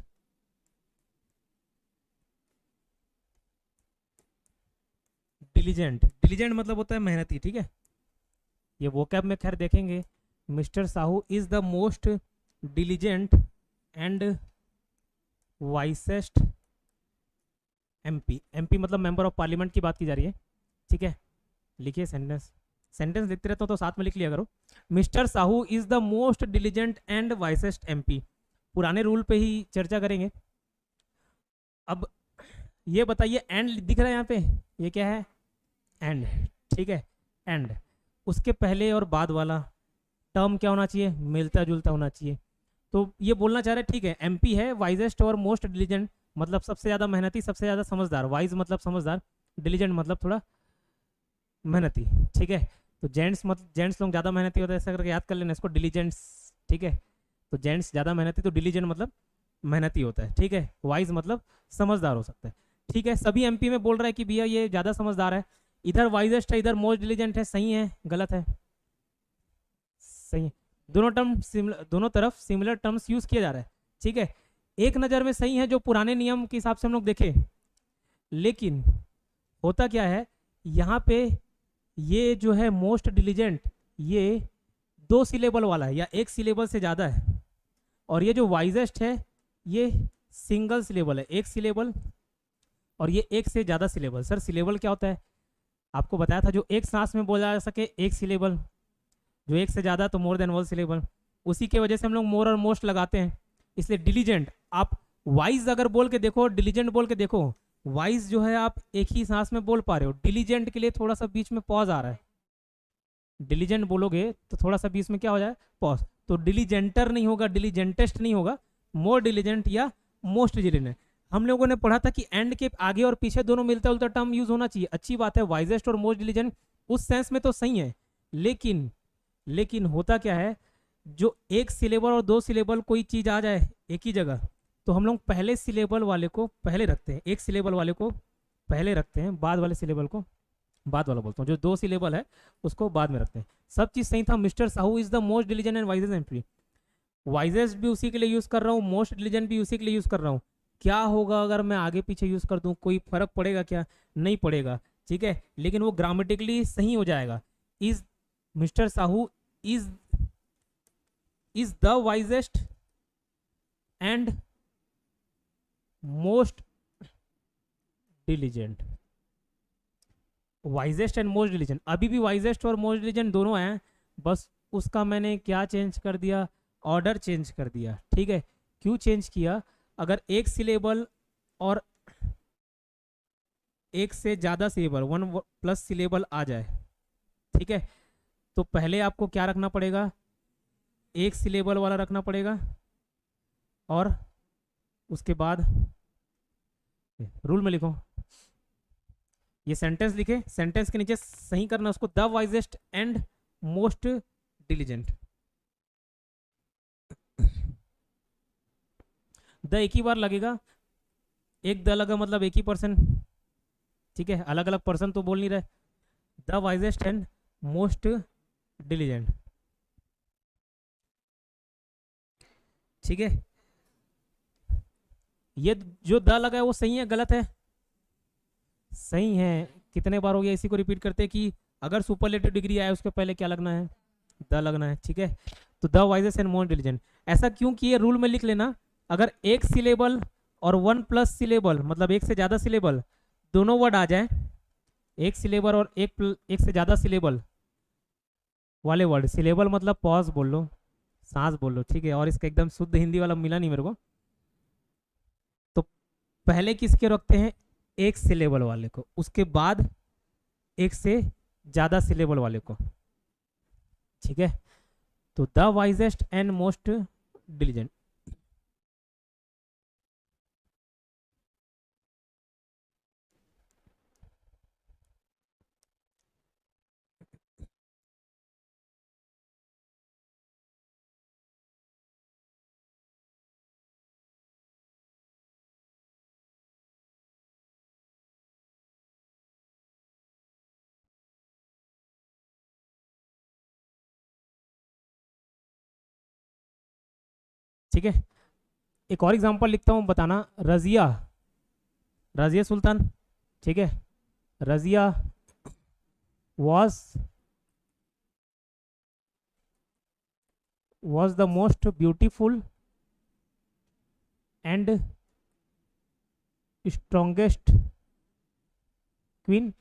diligent. Diligent मतलब होता है मेहनती, ठीक है, ये वोकैब में खैर देखेंगे। Mister Sahu is the most diligent and wisest MP. MP मतलब मेंबर ऑफ पार्लियामेंट की बात की जा रही है, ठीक है। लिखिए सेंटेंस, सेंटेंस लिखते रहता हूँ तो साथ में लिख लिया करो। Mister Sahu is the most diligent and wisest MP. पुराने रूल पे ही चर्चा करेंगे। अब ये बताइए, एंड दिख रहा है यहाँ पे, ये क्या है? एंड, ठीक है, एंड। उसके पहले और बाद वाला टर्म क्या होना चाहिए? मिलता जुलता होना चाहिए। तो ये बोलना चाह रहे हैं, ठीक है, एमपी है वाइजेस्ट और मोस्ट डिलीजेंट, मतलब सबसे ज़्यादा मेहनती, सबसे ज़्यादा समझदार। वाइज मतलब समझदार, डिलीजेंट मतलब थोड़ा मेहनती, ठीक है। तो जेंट्स मतलब जेंट्स लोग ज़्यादा मेहनती होते हैं, ऐसा करके याद कर लेना इसको, डिलीजेंट्स, ठीक है। तो जेंट्स ज़्यादा मेहनती, तो डिलीजेंट मतलब मेहनती होता है, ठीक है। वाइज मतलब समझदार हो सकता है, ठीक है। सभी एमपी में बोल रहा है कि भैया ये ज़्यादा समझदार है। इधर वाइजेस्ट है, इधर मोस्ट डिलीजेंट है, सही है गलत है? सही है। दोनों टर्म सिमिलर, दोनों तरफ सिमिलर टर्म्स यूज किया जा रहा है, ठीक है। एक नज़र में सही है जो पुराने नियम के हिसाब से हम लोग देखें, लेकिन होता क्या है यहाँ पे, ये जो है मोस्ट डिलीजेंट, ये 2 सिलेबल वाला है या 1 सिलेबल से ज़्यादा है, और ये जो वाइजेस्ट है ये सिंगल सिलेबल है, 1 सिलेबल, और ये 1 से ज़्यादा सिलेबल। सर सिलेबल क्या होता है? आपको बताया था, जो एक सांस में बोला जा सके 1 सिलेबल, जो 1 से ज़्यादा तो मोर देन 1 सिलेबल। उसी के वजह से हम लोग मोर और मोस्ट लगाते हैं। इसलिए डिलीजेंट, आप वाइज अगर बोल के देखो, डिलीजेंट बोल के देखो, वाइज जो है आप एक ही सांस में बोल पा रहे हो, डिलीजेंट के लिए थोड़ा सा बीच में पॉज आ रहा है। डिलीजेंट बोलोगे तो थोड़ा सा बीच में क्या हो जाए? पॉज। तो डिलीजेंटर नहीं होगा, डिलीजेंटेस्ट नहीं होगा, मोर डिलीजेंट या मोस्ट डिलीजेंट। हम लोगों ने पढ़ा था कि एंड के आगे और पीछे दोनों मिलता जुलता टर्म यूज होना चाहिए, अच्छी बात है। वाइजेस्ट और मोस्ट डिलीजेंट उस सेंस में तो सही है, लेकिन होता क्या है, जो 1 सिलेबल और 2 सिलेबल कोई चीज आ जाए एक ही जगह, तो हम लोग पहले सिलेबल वाले को पहले रखते हैं, 1 सिलेबल वाले को पहले रखते हैं, बाद वाले सिलेबल को बाद वाला बोलता हूँ, जो 2 सिलेबल है उसको बाद में रखते हैं। सब चीज सही था। Mister Sahu is the most diligent and wisest MP, wisest भी उसी के लिए यूज कर रहा हूँ, मोस्ट डिलीजेंट भी उसी के लिए यूज कर रहा हूँ। क्या होगा अगर मैं आगे पीछे यूज कर दूं? कोई फर्क पड़ेगा क्या? नहीं पड़ेगा, ठीक है, लेकिन वो ग्रामेटिकली सही हो जाएगा। Is mister Sahu is the wisest and most diligent. Wisest and most diligent, अभी भी वाइजेस्ट और मोस्ट डिलीजेंट दोनों हैं, बस उसका मैंने क्या चेंज कर दिया? ऑर्डर चेंज कर दिया, ठीक है। क्यों चेंज किया? अगर 1 सिलेबल और 1 से ज़्यादा सिलेबल, 1+ सिलेबल आ जाए, ठीक है, तो पहले आपको क्या रखना पड़ेगा? 1 सिलेबल वाला रखना पड़ेगा, और उसके बाद रूल में लिखो, ये सेंटेंस लिखे, सेंटेंस के नीचे सही करना उसको, the wisest and most diligent. The एक ही बार लगेगा, एक द लगा मतलब एक ही पर्सन, ठीक है, अलग अलग पर्सन तो बोल नहीं रहे। The wisest and most diligent, ठीक है। ये जो द लगा है वो सही है गलत है? सही है। कितने बार हो गया इसी को रिपीट करते कि अगर सुपरलेटिव डिग्री आए उसके पहले क्या लगना है? द लगना है, ठीक है। तो the wisest and most diligent, ऐसा क्यों किए? रूल में लिख लेना, अगर 1 सिलेबल और 1+ सिलेबल मतलब 1 से ज़्यादा सिलेबल दोनों वर्ड आ जाए, 1 सिलेबल और 1 से ज़्यादा सिलेबल वाले वर्ड, सिलेबल मतलब पॉज बोल लो, सांस बोल लो, ठीक है, और इसका एकदम शुद्ध हिंदी वाला मिला नहीं मेरे को, तो पहले किसके रखते हैं? 1 सिलेबल वाले को, उसके बाद 1 से ज़्यादा सिलेबल वाले को, ठीक है। तो the wisest and most diligent, ठीक है, एक और एग्जांपल लिखता हूँ, बताना। रजिया, रजिया सुल्तान, ठीक है, Razia was the most beautiful and strongest queen।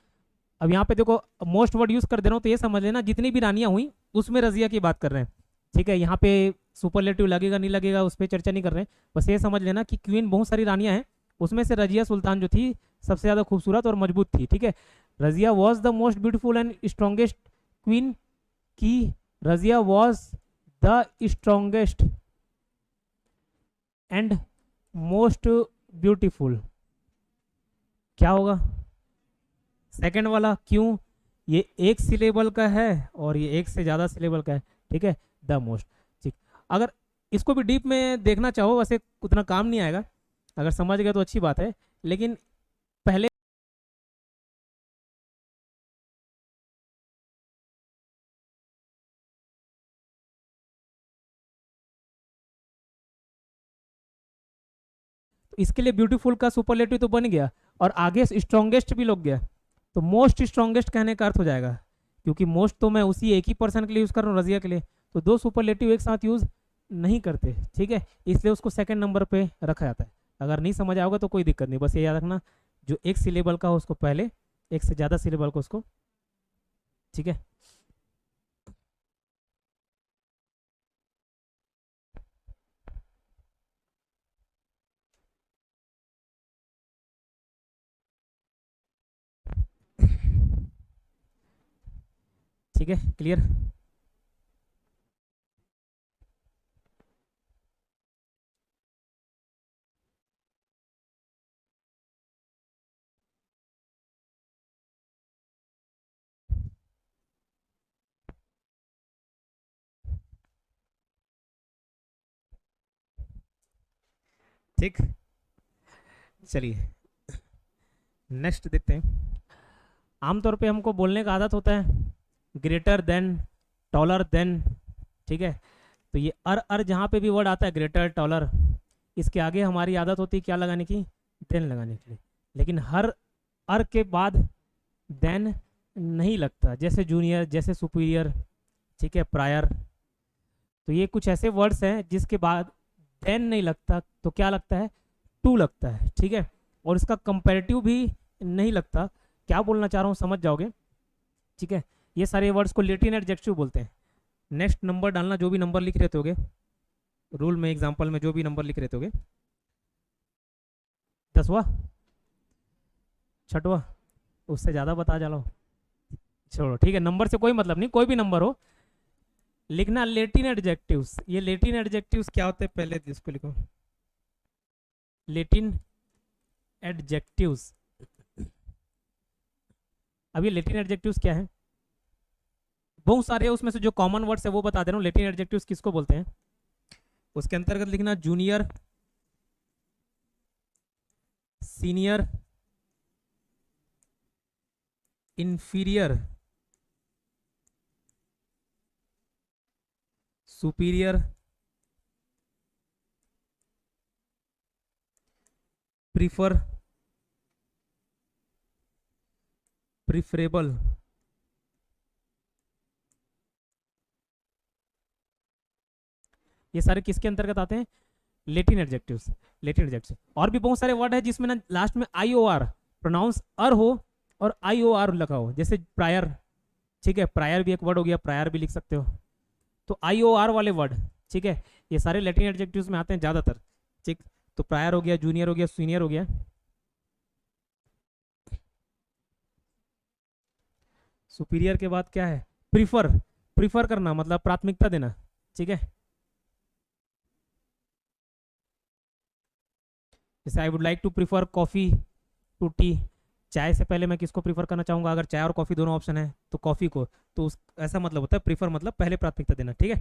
अब यहाँ पे देखो मोस्ट वर्ड यूज कर दे रहा हूँ, तो ये समझ लेना जितनी भी रानियां हुई उसमें रजिया की बात कर रहे हैं, ठीक है। यहाँ पे सुपरलेटिव लगेगा नहीं लगेगा उस पर चर्चा नहीं कर रहे हैं, बस ये समझ लेना कि क्वीन बहुत सारी रानियां हैं, उसमें से रजिया सुल्तान जो थी सबसे ज़्यादा खूबसूरत और मजबूत थी, ठीक है। Razia was the most beautiful and strongest queen की, Razia was the strongest and most beautiful. क्या होगा सेकंड वाला? क्यों? ये एक सिलेबल का है और ये एक से ज़्यादा सिलेबल का है, ठीक है, द मोस्ट। ठीक, अगर इसको भी डीप में देखना चाहो वैसे उतना काम नहीं आएगा, अगर समझ गए तो अच्छी बात है, लेकिन पहले तो इसके लिए ब्यूटीफुल का सुपरलेटिव तो बन गया और आगे स्ट्रॉन्गेस्ट भी लग गया, तो मोस्ट स्ट्रॉन्गेस्ट कहने का अर्थ हो जाएगा, क्योंकि मोस्ट तो मैं उसी एक ही पर्सन के लिए यूज़ कर रहा हूँ रजिया के लिए, तो दो सुपरलेटिव एक साथ यूज़ नहीं करते, ठीक है, इसलिए उसको सेकंड नंबर पे रखा जाता है। अगर नहीं समझ आओगे तो कोई दिक्कत नहीं, बस ये याद रखना जो एक सिलेबल का हो उसको पहले, एक से ज़्यादा सिलेबल को उसको, ठीक है। ठीक है, क्लियर? ठीक, चलिए नेक्स्ट देखते हैं। आमतौर पे हमको बोलने का आदत होता है ग्रेटर देन, टॉलर देन, ठीक है, तो ये अर जहाँ पे भी वर्ड आता है ग्रेटर टॉलर, इसके आगे हमारी आदत होती है क्या लगाने की? देन लगाने के लिए, लेकिन हर अर के बाद देन नहीं लगता, जैसे जूनियर, जैसे सुपीरियर, ठीक है, प्रायर, तो ये कुछ ऐसे वर्ड्स हैं जिसके बाद देन नहीं लगता, तो क्या लगता है? टू लगता है, ठीक है, और इसका कंपैरेटिव भी नहीं लगता। क्या बोलना चाह रहा हूँ समझ जाओगे, ठीक है। ये सारे वर्ड्स को लेटिन एडजेक्टिव बोलते हैं। नेक्स्ट नंबर डालना, जो भी नंबर लिख रहे होगे रूल में, एग्जाम्पल में जो भी नंबर लिख रहे होगे, 10वां, छठवां, उससे ज़्यादा बता जाओ, छोड़ो, ठीक है, नंबर से कोई मतलब नहीं, कोई भी नंबर हो, लिखना लेटिन एडजेक्टिव्स। ये लेटिन एडजेक्टिव्स क्या होते हैं पहले इसको लिखो, लेटिन एडजेक्टिव्स। अब ये लेटिन एडजेक्टिव्स क्या है? बहुत सारे उसमें से जो कॉमन वर्ड्स है वो बता दे रहा हूँ। लेटिन एडजेक्टिव्स किसको बोलते हैं? उसके अंतर्गत लिखना junior, senior, inferior, superior, prefer, preferable, ये सारे किसके अंतर्गत आते हैं? Latin adjectives. लेटिन एडजेक्टिव्स और भी बहुत सारे वर्ड है जिसमें ना लास्ट में आई ओ आर, प्रोनाउंस अर हो और आई ओ आर लगा हो, जैसे प्रायर, ठीक है, प्रायर भी एक वर्ड हो गया, प्रायर भी लिख सकते हो, तो आई ओ आर वाले वर्ड, ठीक है, ये सारे लेटिन एडजेक्टिव्स में आते हैं ज़्यादातर, ठीक, तो प्रायर हो गया, जूनियर हो गया, सीनियर हो गया। सुपीरियर के बाद क्या है? प्रीफर, प्रीफर करना मतलब प्राथमिकता देना, ठीक है, जैसे I would like to prefer coffee to tea, चाय से पहले मैं किसको प्रीफर करना चाहूँगा? अगर चाय और कॉफ़ी दोनों ऑप्शन है तो कॉफ़ी को, तो उस ऐसा मतलब होता है प्रीफर मतलब पहले प्राथमिकता देना, ठीक है।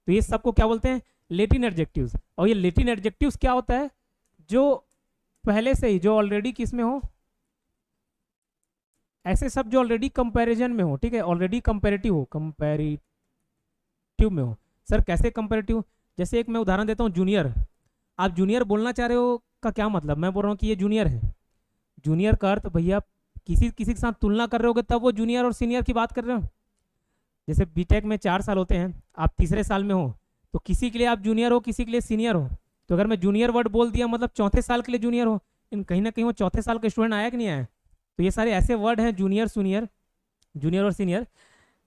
तो ये सबको क्या बोलते हैं? Latin adjectives. और ये लेटिन एडजेक्टिव्स क्या होता है? जो पहले से ही, जो ऑलरेडी किस में हो, ऐसे सब जो ऑलरेडी कंपैरिजन में हो, ठीक है, ऑलरेडी कंपैरेटिव हो, कंपैरेटिव में हो। सर कैसे कंपैरेटिव? जैसे एक मैं उदाहरण देता हूँ, जूनियर। आप जूनियर बोलना चाह रहे हो का क्या मतलब, मैं बोल रहा हूँ कि ये जूनियर है। जूनियर का अर्थ भैया किसी किसी के साथ तुलना कर रहे होगे तब वो जूनियर और सीनियर की बात कर रहे हो। जैसे बीटेक में 4 साल होते हैं, आप तीसरे साल में हो, तो किसी के लिए आप जूनियर हो, किसी के लिए सीनियर हो। तो अगर मैं जूनियर वर्ड बोल दिया मतलब चौथे साल के लिए जूनियर हो, इन कहीं ना कहीं वो चौथे साल का स्टूडेंट आया कि नहीं आया। तो ये सारे ऐसे वर्ड हैं जूनियर सीनियर, जूनियर और सीनियर,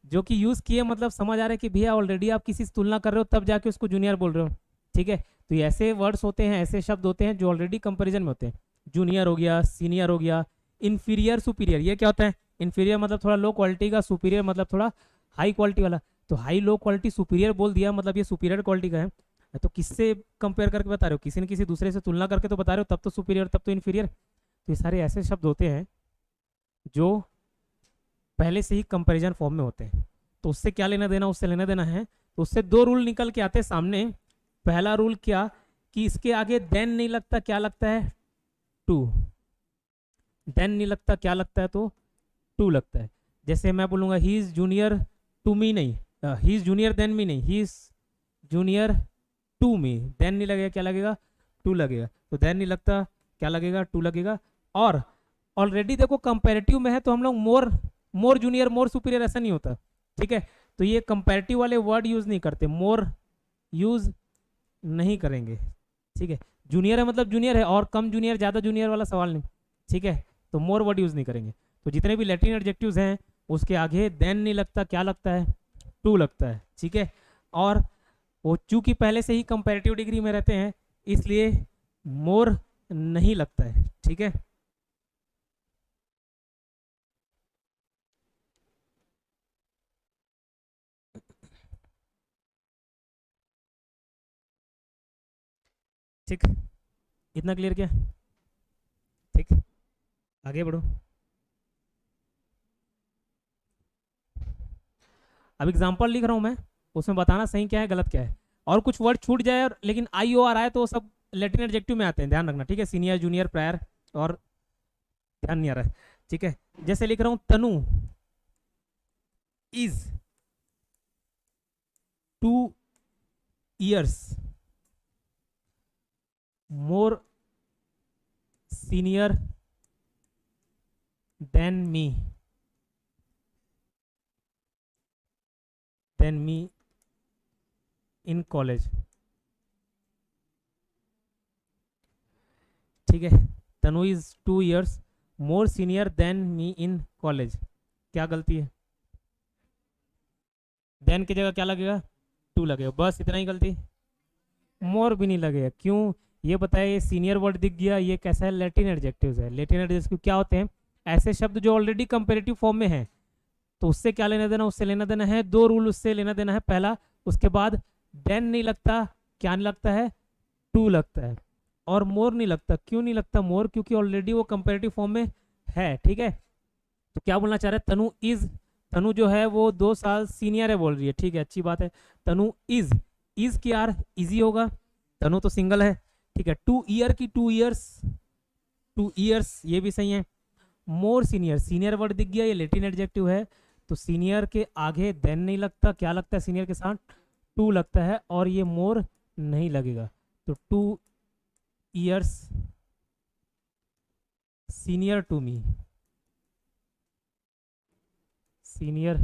जो कि यूज़ किए मतलब समझ आ रहा है कि भैया ऑलरेडी आप किसी से तुलना कर रहे हो तब जाके उसको जूनियर बोल रहे हो। ठीक है, तो ये ऐसे वर्ड्स होते हैं, ऐसे शब्द होते हैं जो ऑलरेडी कंपेरिजन में होते हैं। जूनियर हो गया, सीनियर हो गया, इन्फीरियर सुपीरियर। ये क्या होता है, इन्फीरियर मतलब थोड़ा लो क्वालिटी का, सुपीरियर मतलब थोड़ा हाई क्वालिटी वाला। तो हाई लो क्वालिटी सुपीरियर बोल दिया मतलब ये सुपीरियर क्वालिटी का है। तो किससे कंपेयर करके बता रहे हो, किसी न किसी दूसरे से तुलना करके तो बता रहे हो, तब तो सुपीरियर तब तो इन्फीरियर। तो ये सारे ऐसे शब्द होते हैं जो पहले से ही कंपैरिजन फॉर्म में होते हैं। तो उससे क्या लेना देना, उससे लेना देना है। तो उससे 2 रूल निकल के आते हैं सामने। पहला रूल क्या, कि इसके आगे देन नहीं लगता, क्या लगता है, टू। देन नहीं लगता, क्या लगता है, तो टू लगता है। जैसे मैं बोलूँगा he is junior to me, नहीं, he is junior than me, नहीं, he is junior to me. Then नहीं लगेगा, क्या लगेगा, टू लगेगा। तो देन नहीं लगता, क्या लगेगा, टू लगेगा। और ऑलरेडी देखो कंपैरेटिव में है तो हम लोग मोर जूनियर मोर सुपीरियर ऐसा नहीं होता। ठीक है, तो ये कंपैरेटिव वाले वर्ड यूज नहीं करते, मोर यूज नहीं करेंगे। ठीक है, जूनियर है मतलब जूनियर है, और कम जूनियर ज़्यादा जूनियर वाला सवाल नहीं। ठीक है, तो मोर वर्ड यूज नहीं करेंगे। तो जितने भी लैटिन एडजेक्टिव्स हैं उसके आगे देन नहीं लगता, क्या लगता है, टू लगता है। ठीक है, और वो चूंकि पहले से ही कंपैरेटिव डिग्री में रहते हैं इसलिए मोर नहीं लगता है। ठीक है, ठीक, इतना क्लियर क्या, ठीक, आगे बढ़ो। अब एग्जांपल लिख रहा हूं मैं, उसमें बताना सही क्या है गलत क्या है। और कुछ वर्ड छूट जाए और लेकिन आई ओ आर आए तो वो सब लैटिन एडजेक्टिव में आते हैं, ध्यान रखना। ठीक है, सीनियर जूनियर प्रायर और ध्यान नहीं आ रहा है। ठीक है, जैसे लिख रहा हूं तनु is 2 years more senior than me in college। ठीक है, तनु is 2 years more senior than me in college। क्या गलती है, देन की जगह क्या लगेगा, टू लगेगा, बस इतना ही गलती, मोर भी नहीं लगेगा। क्यों, ये बताइए, सीनियर वर्ड दिख गया, ये कैसा है, लैटिन एडजेक्टिव्स है। लैटिन एडजेक्टिव क्या होते हैं, ऐसे शब्द जो ऑलरेडी कंपेरेटिव फॉर्म में है। तो उससे क्या लेना देना, उससे लेना देना है 2 रूल, उससे लेना देना है पहला, उसके बाद देन नहीं लगता, क्या नहीं लगता है, टू लगता है। और मोर नहीं लगता, क्यों नहीं लगता मोर, क्योंकि ऑलरेडी वो कंपेरेटिव फॉर्म में है। ठीक है, तो क्या बोलना चाह रहे हैं, तनु इज, तनु जो है वो 2 साल सीनियर है बोल रही है। ठीक है, अच्छी बात है। तनु इज की आर इजी होगा, तनु तो सिंगल है। ठीक है, 2 ईयर की 2 ईयर्स ये भी सही है। मोर सीनियर, सीनियर वर्ड दिख गया, ये लैटिन एडजेक्टिव है, तो सीनियर के आगे देन नहीं लगता, क्या लगता है, सीनियर के साथ टू लगता है, और ये मोर नहीं लगेगा। तो 2 years senior to me, senior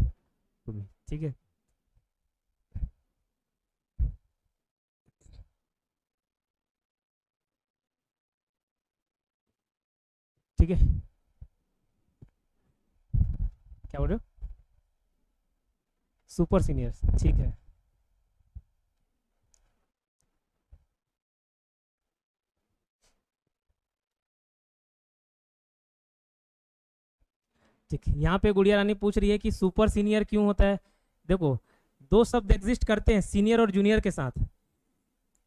to me. ठीक है, ठीक है, क्या बोल रहे हो, सुपर सीनियर्स। ठीक है, ठीक, यहाँ पे गुड़िया रानी पूछ रही है कि सुपर सीनियर क्यों होता है। देखो, 2 शब्द एग्जिस्ट करते हैं सीनियर और जूनियर के साथ।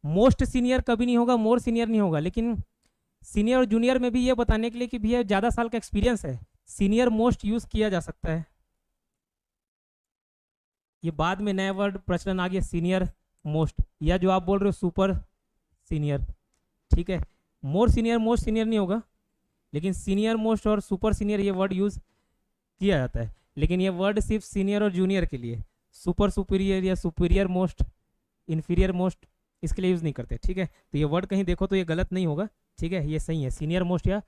मोस्ट सीनियर कभी नहीं होगा, मोर सीनियर नहीं होगा, लेकिन सीनियर और जूनियर में भी ये बताने के लिए कि भैया ज़्यादा साल का एक्सपीरियंस है, सीनियर मोस्ट यूज किया जा सकता है। ये बाद में नया वर्ड प्रचलन आ गया, सीनियर मोस्ट, या जो आप बोल रहे हो सुपर सीनियर। ठीक है, मोर सीनियर मोस्ट सीनियर नहीं होगा, लेकिन सीनियर मोस्ट और सुपर सीनियर ये वर्ड यूज किया जाता है। लेकिन ये वर्ड सिर्फ सीनियर और जूनियर के लिए, सुपर सुपीरियर या सुपीरियर मोस्ट, इन्फीरियर मोस्ट इसके लिए यूज़ नहीं करते, ठीक है। तो ये वर्ड कहीं देखो तो ये गलत नहीं होगा, ठीक है, ये सही है, सीनियर मोस्ट या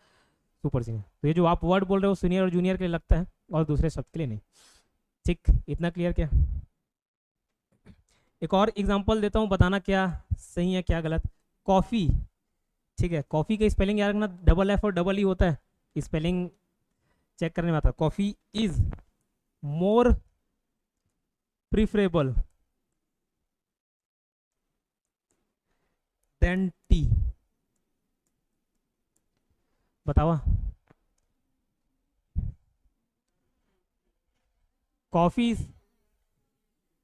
सुपर सीनियर। तो ये जो आप वर्ड बोल रहे हो सीनियर और जूनियर के लिए लगता है और दूसरे शब्द के लिए नहीं, ठीक, इतना क्लियर क्या। एक और एग्जांपल देता हूँ, बताना क्या सही है क्या गलत। कॉफ़ी, ठीक है, कॉफ़ी का स्पेलिंग याद रखना, डबल एफ और डबल ई होता है, स्पेलिंग चेक करने में आता है। Coffee is more preferable than tea, बतावा। Coffee is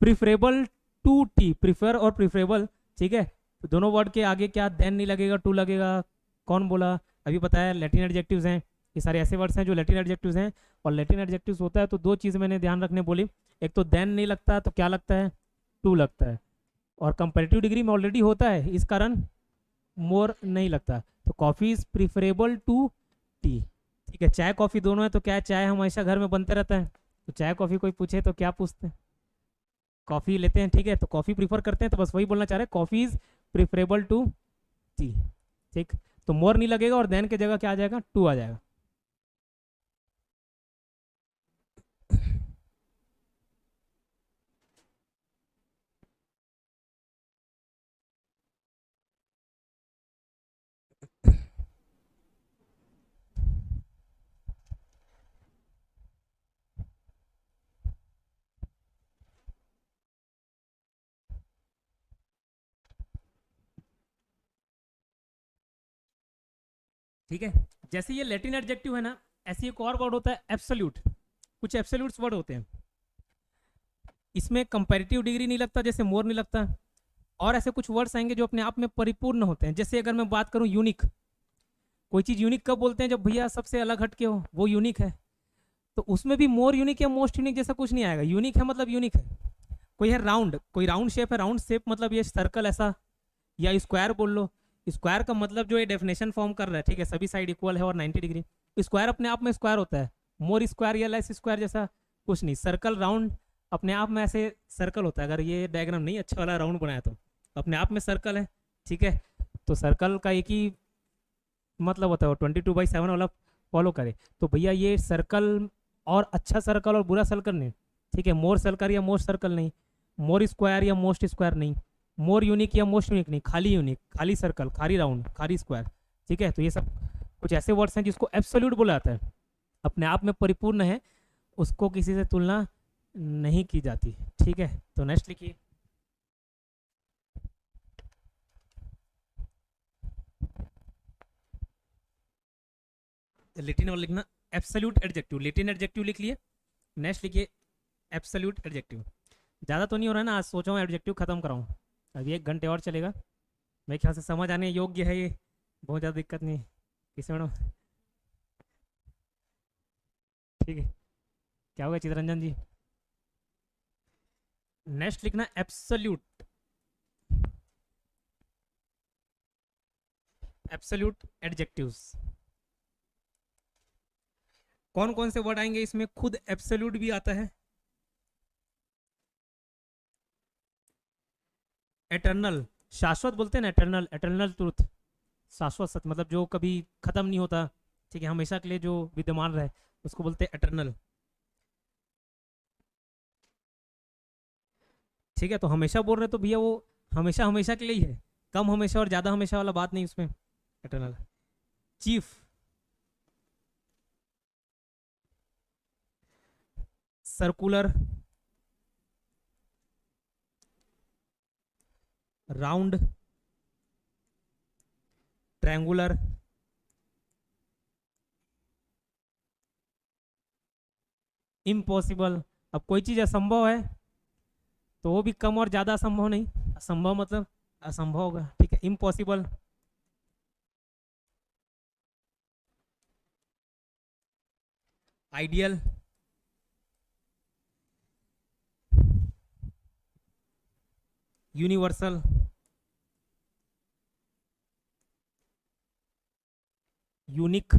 preferable to tea, prefer और प्रिफरेबल, ठीक है, तो दोनों वर्ड के आगे क्या देन नहीं लगेगा, टू लगेगा। कौन बोला, अभी बताया, लैटिन एडजेक्टिव्स हैं, ये सारे ऐसे वर्ड्स हैं जो लैटिन एडजेक्टिव्स हैं। और लैटिन एडजेक्टिव्स होता है तो दो चीज़ मैंने ध्यान रखने बोली, एक तो देन नहीं लगता तो क्या लगता है, टू लगता है, और कंपेरेटिव डिग्री में ऑलरेडी होता है, इस कारण मोर नहीं लगता। तो coffee is preferable to tea, ठीक है। चाय कॉफ़ी दोनों है तो क्या है, चाय हमेशा घर में बनते रहता है, तो चाय कॉफ़ी कोई पूछे तो क्या पूछते हैं, कॉफ़ी लेते हैं, ठीक है, तो कॉफ़ी प्रीफर करते हैं, तो बस वही बोलना चाह रहे हैं, coffee is preferable to tea, ठीक। तो मोर नहीं लगेगा और देन के जगह क्या आ जाएगा, टू आ जाएगा। ठीक है, जैसे ये लैटिन एडजेक्टिव है ना, ऐसे एक और वर्ड होता है एब्सोल्यूट, कुछ एब्सोल्यूट्स वर्ड होते हैं, इसमें कंपैरेटिव डिग्री नहीं लगता, जैसे मोर नहीं लगता। और ऐसे कुछ वर्ड्स आएंगे जो अपने आप में परिपूर्ण होते हैं, जैसे अगर मैं बात करूं यूनिक, कोई चीज़ यूनिक कब बोलते हैं, जब भैया सबसे अलग हट के हो, वो यूनिक है। तो उसमें भी मोर यूनिक या मोस्ट यूनिक जैसा कुछ नहीं आएगा, यूनिक है मतलब यूनिक है। कोई है राउंड, कोई राउंड शेप है, राउंड शेप मतलब ये सर्कल ऐसा, या स्क्वायर बोल लो, स्क्वायर का मतलब जो ये डेफिनेशन फॉर्म कर रहा है, ठीक है, सभी साइड इक्वल है और 90 डिग्री, स्क्वायर अपने आप में स्क्वायर होता है, मोर स्क्वायर या लेस स्क्वायर जैसा कुछ नहीं। सर्कल राउंड अपने आप में ऐसे सर्कल होता है, अगर ये डायग्राम नहीं अच्छा वाला राउंड बनाया तो अपने आप में सर्कल है, ठीक है। तो सर्कल का एक ही मतलब होता है, 22/7 वाला फॉलो करे, तो भैया ये सर्कल और अच्छा सर्कल और बुरा सर्कल नहीं, ठीक है, मोर सर्कल या मोस्ट सर्कल नहीं, मोर स्क्वायर या मोस्ट स्क्वायर नहीं, मोर यूनिक या मोस्ट यूनिक नहीं, खाली यूनिक, खाली सर्कल, खाली राउंड, खाली स्क्वायर, ठीक है। तो ये सब कुछ ऐसे वर्ड्स हैं जिसको एब्सोल्यूट बोला जाता है, अपने आप में परिपूर्ण है, उसको किसी से तुलना नहीं की जाती, ठीक है। तो नेक्स्ट लिखिए, लेटिन और लिखना एब्सोल्यूट एडजेक्टिव, लेटिन एडजेक्टिव लिख लिए। नेक्स्ट लिखिए एब्सोल्यूट एडजेक्टिव। ज़्यादा तो नहीं हो रहा है ना, आज सोचा हूँ एडजेक्टिव खत्म कराऊँ, अभी 1 घंटे और चलेगा, मेरे ख्याल से समझ आने योग्य है ये, बहुत ज़्यादा दिक्कत नहीं, किसी मैडम, ठीक है। क्या होगा चितरंजन जी, नेक्स्ट लिखना एब्सोल्यूट, एब्सोल्यूट एडजेक्टिव्स। कौन कौन से वर्ड आएंगे इसमें, खुद एब्सोल्यूट भी आता है, एटर्नल, शाश्वत बोलते हैं ना, एटर्नल, एटर्नल ट्रूथ, शाश्वत सत्य मतलब जो कभी खत्म नहीं होता, ठीक है, हमेशा के लिए जो विद्यमान रहे, उसको बोलते हैं एटर्नल, ठीक है। तो हमेशा बोल रहे तो भैया वो हमेशा हमेशा के लिए ही है, कम हमेशा और ज़्यादा हमेशा वाला बात नहीं उसमें, eternal. Chief, circular, round, triangular, impossible. अब कोई चीज़ असंभव है तो वो भी कम और ज़्यादा असंभव नहीं, असंभव मतलब असंभव होगा, ठीक है, impossible. Ideal, universal, unique,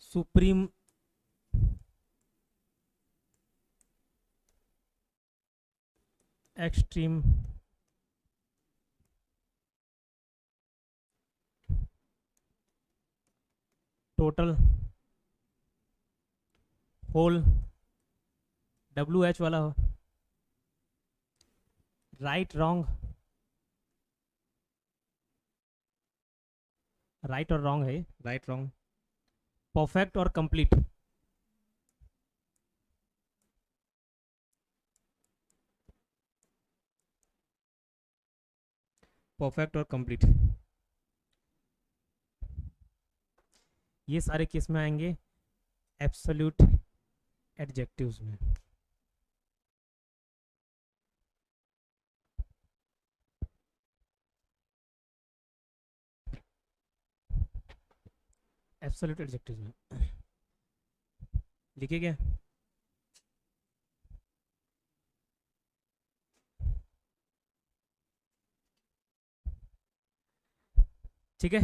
supreme, extreme, total, whole, WH वाला हो, राइट रॉन्ग, राइट और रॉन्ग है, राइट रॉन्ग, परफेक्ट और कंप्लीट, परफेक्ट और कंप्लीट, ये सारे किस में आएंगे? एब्सोल्यूट एडजेक्टिव्स में। एब्सोल्यूट एडजेक्टिव्स में लिखे क्या? ठीक है,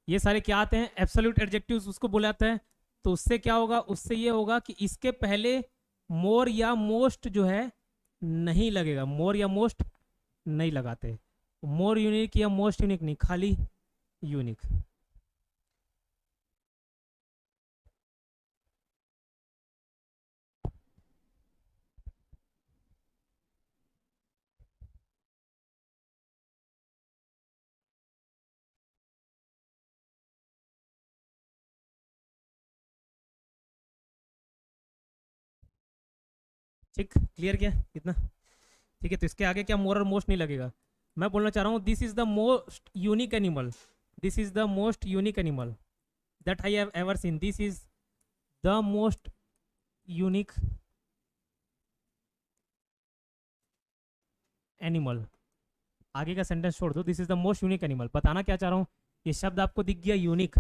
ये सारे क्या आते हैं? एब्सोल्यूट एडजेक्टिव्स उसको बुलाते हैं। तो उससे क्या होगा? उससे ये होगा कि इसके पहले मोर या मोस्ट जो है नहीं लगेगा, मोर या मोस्ट नहीं लगाते, मोर यूनिक या मोस्ट यूनिक नहीं, खाली यूनिक। ठीक, क्लियर किया कितना? ठीक है, तो इसके आगे क्या मोर और मोस्ट नहीं लगेगा। मैं बोलना चाह रहा हूँ this is the most unique animal, this is the most unique animal that I have ever seen, this is the most unique animal. आगे का सेंटेंस छोड़ दो, this is the most unique animal. बताना क्या चाह रहा हूँ, ये शब्द आपको दिख गया यूनिक,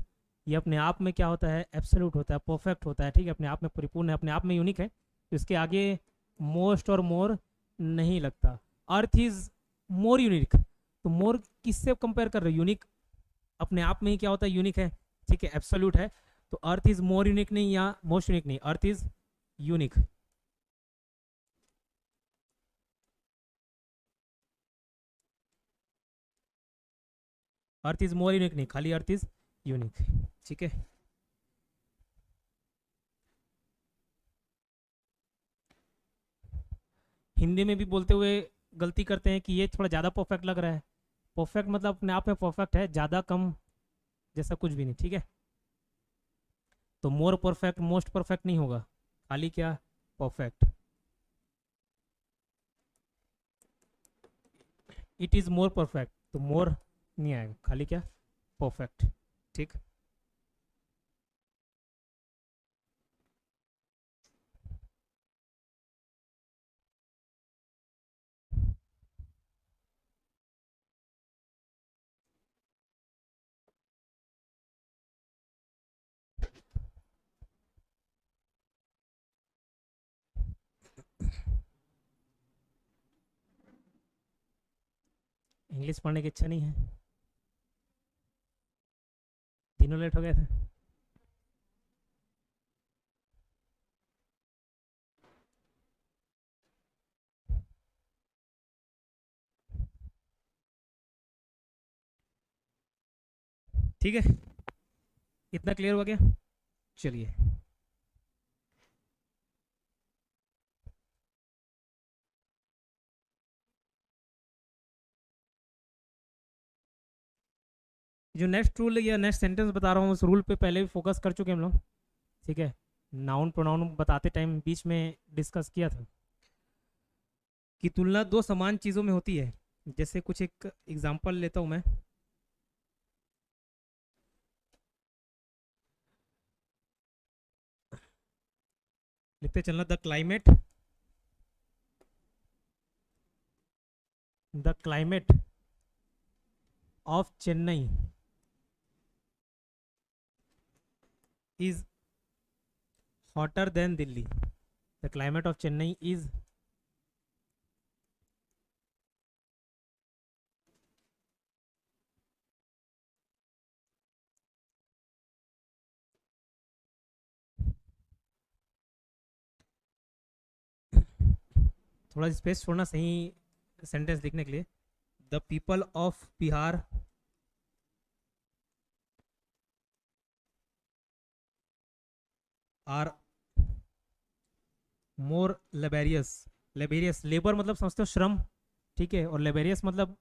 ये अपने आप में क्या होता है? एब्सोल्यूट होता है, परफेक्ट होता है, ठीक है, अपने आप में परिपूर्ण है, अपने आप में यूनिक है। तो इसके आगे मोस्ट और मोर नहीं लगता। अर्थ इज मोर यूनिक, तो मोर किससे कंपेयर कर रहे हो? यूनिक अपने आप में ही क्या होता है? यूनिक है, ठीक है, एब्सोल्यूट है। तो अर्थ इज मोर यूनिक नहीं या मोस्ट यूनिक नहीं, earth is unique. Earth is more unique नहीं, खाली अर्थ इज यूनिक, ठीक है। हिंदी में भी बोलते हुए गलती करते हैं कि ये थोड़ा ज़्यादा परफेक्ट लग रहा है। परफेक्ट मतलब अपने आप में परफेक्ट है, ज़्यादा कम जैसा कुछ भी नहीं, ठीक है। तो मोर परफेक्ट मोस्ट परफेक्ट नहीं होगा, खाली क्या? Perfect. It is more perfect, तो मोर नहीं आएगा, खाली क्या? परफेक्ट, ठीक। इंग्लिश पढ़ने की इच्छा नहीं है, तीनों लेट हो गए थे। ठीक है, इतना क्लियर हो गया? चलिए, जो नेक्स्ट रूल या नेक्स्ट सेंटेंस बता रहा हूँ उस रूल पे पहले भी फोकस कर चुके हैं हम लोग, ठीक है। नाउन प्रोनाउन बताते टाइम बीच में डिस्कस किया था कि तुलना दो समान चीज़ों में होती है। जैसे कुछ एक एग्जांपल लेता हूँ मैं, लिखते चलना, the climate of Chennai is hotter than Delhi, the climate of Chennai is थोड़ा स्पेस छोड़ना सही सेंटेंस लिखने के लिए, the people of Bihar are more laborious. Laborious, labour मतलब समझते हो श्रम, ठीक है, और लेबेरियस मतलब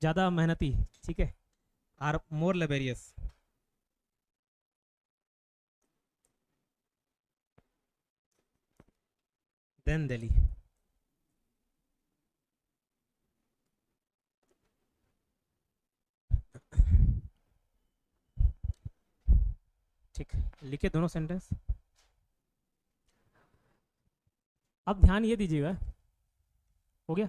ज़्यादा मेहनती, ठीक है, are more laborious than Delhi. ठीक, लिखे दोनों सेंटेंस। अब ध्यान ये दीजिएगा, हो गया?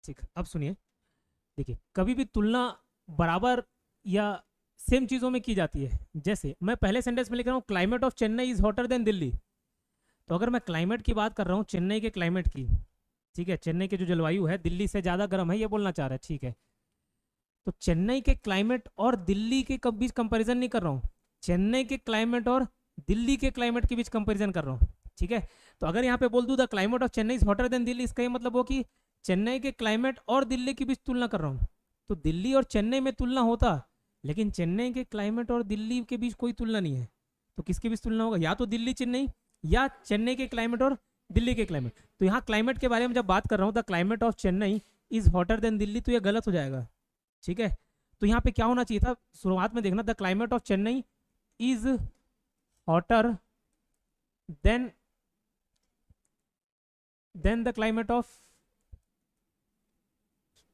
ठीक, अब सुनिए, देखिए कभी भी तुलना बराबर या सेम चीज़ों में की जाती है। जैसे मैं पहले सेंटेंस में लिख रहा हूँ climate of Chennai is hotter than Delhi, तो अगर मैं क्लाइमेट की बात कर रहा हूँ, चेन्नई के क्लाइमेट की, ठीक है, चेन्नई की जो जलवायु है दिल्ली से ज़्यादा गर्म है ये बोलना चाह रहा है, ठीक है, तो चेन्नई के क्लाइमेट और दिल्ली के बीच कंपैरिजन नहीं कर रहा हूँ, चेन्नई के क्लाइमेट और दिल्ली के क्लाइमेट के बीच कंपैरिजन कर रहा हूँ, ठीक है। तो अगर यहाँ पे बोल दूँ the climate of Chennai is hotter than Delhi, इसका ये मतलब हो कि चेन्नई के क्लाइमेट और दिल्ली के बीच तुलना कर रहा हूँ, तो दिल्ली और चेन्नई में तुलना होता, लेकिन चेन्नई के क्लाइमेट और दिल्ली के बीच कोई तुलना नहीं है, तो किसके बीच तुलना होगा? या तो दिल्ली चेन्नई, या चेन्नई के क्लाइमेट और दिल्ली के क्लाइमेट। तो यहाँ क्लाइमेट के बारे में जब बात कर रहा हूँ the climate of Chennai is hotter than Delhi, तो ये गलत हो जाएगा, ठीक है। तो यहाँ पे क्या होना चाहिए था, शुरुआत में देखना the climate of Chennai is hotter than the climate of,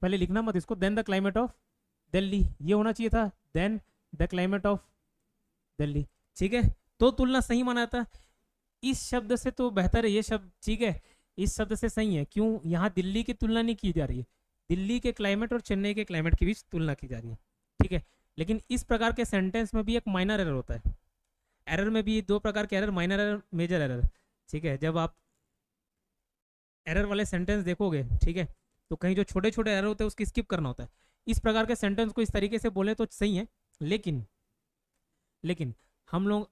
पहले लिखना मत इसको, than the climate of Delhi, ये होना चाहिए था than the climate of Delhi, ठीक है। तो तुलना सही माना था, इस शब्द से तो बेहतर है ये शब्द, ठीक है, इस शब्द से सही है। क्यों? यहाँ दिल्ली की तुलना नहीं की जा रही है, दिल्ली के क्लाइमेट और चेन्नई के क्लाइमेट के बीच तुलना की जा रही है, ठीक है। लेकिन इस प्रकार के सेंटेंस में भी एक माइनर एरर होता है, एरर में भी दो प्रकार के error, minor error, major error, ठीक है। जब आप एरर वाले सेंटेंस देखोगे, ठीक है, तो कहीं जो छोटे छोटे एरर होते हैं उसकी स्किप करना होता है। इस प्रकार के सेंटेंस को इस तरीके से बोले तो सही है, लेकिन हम लोग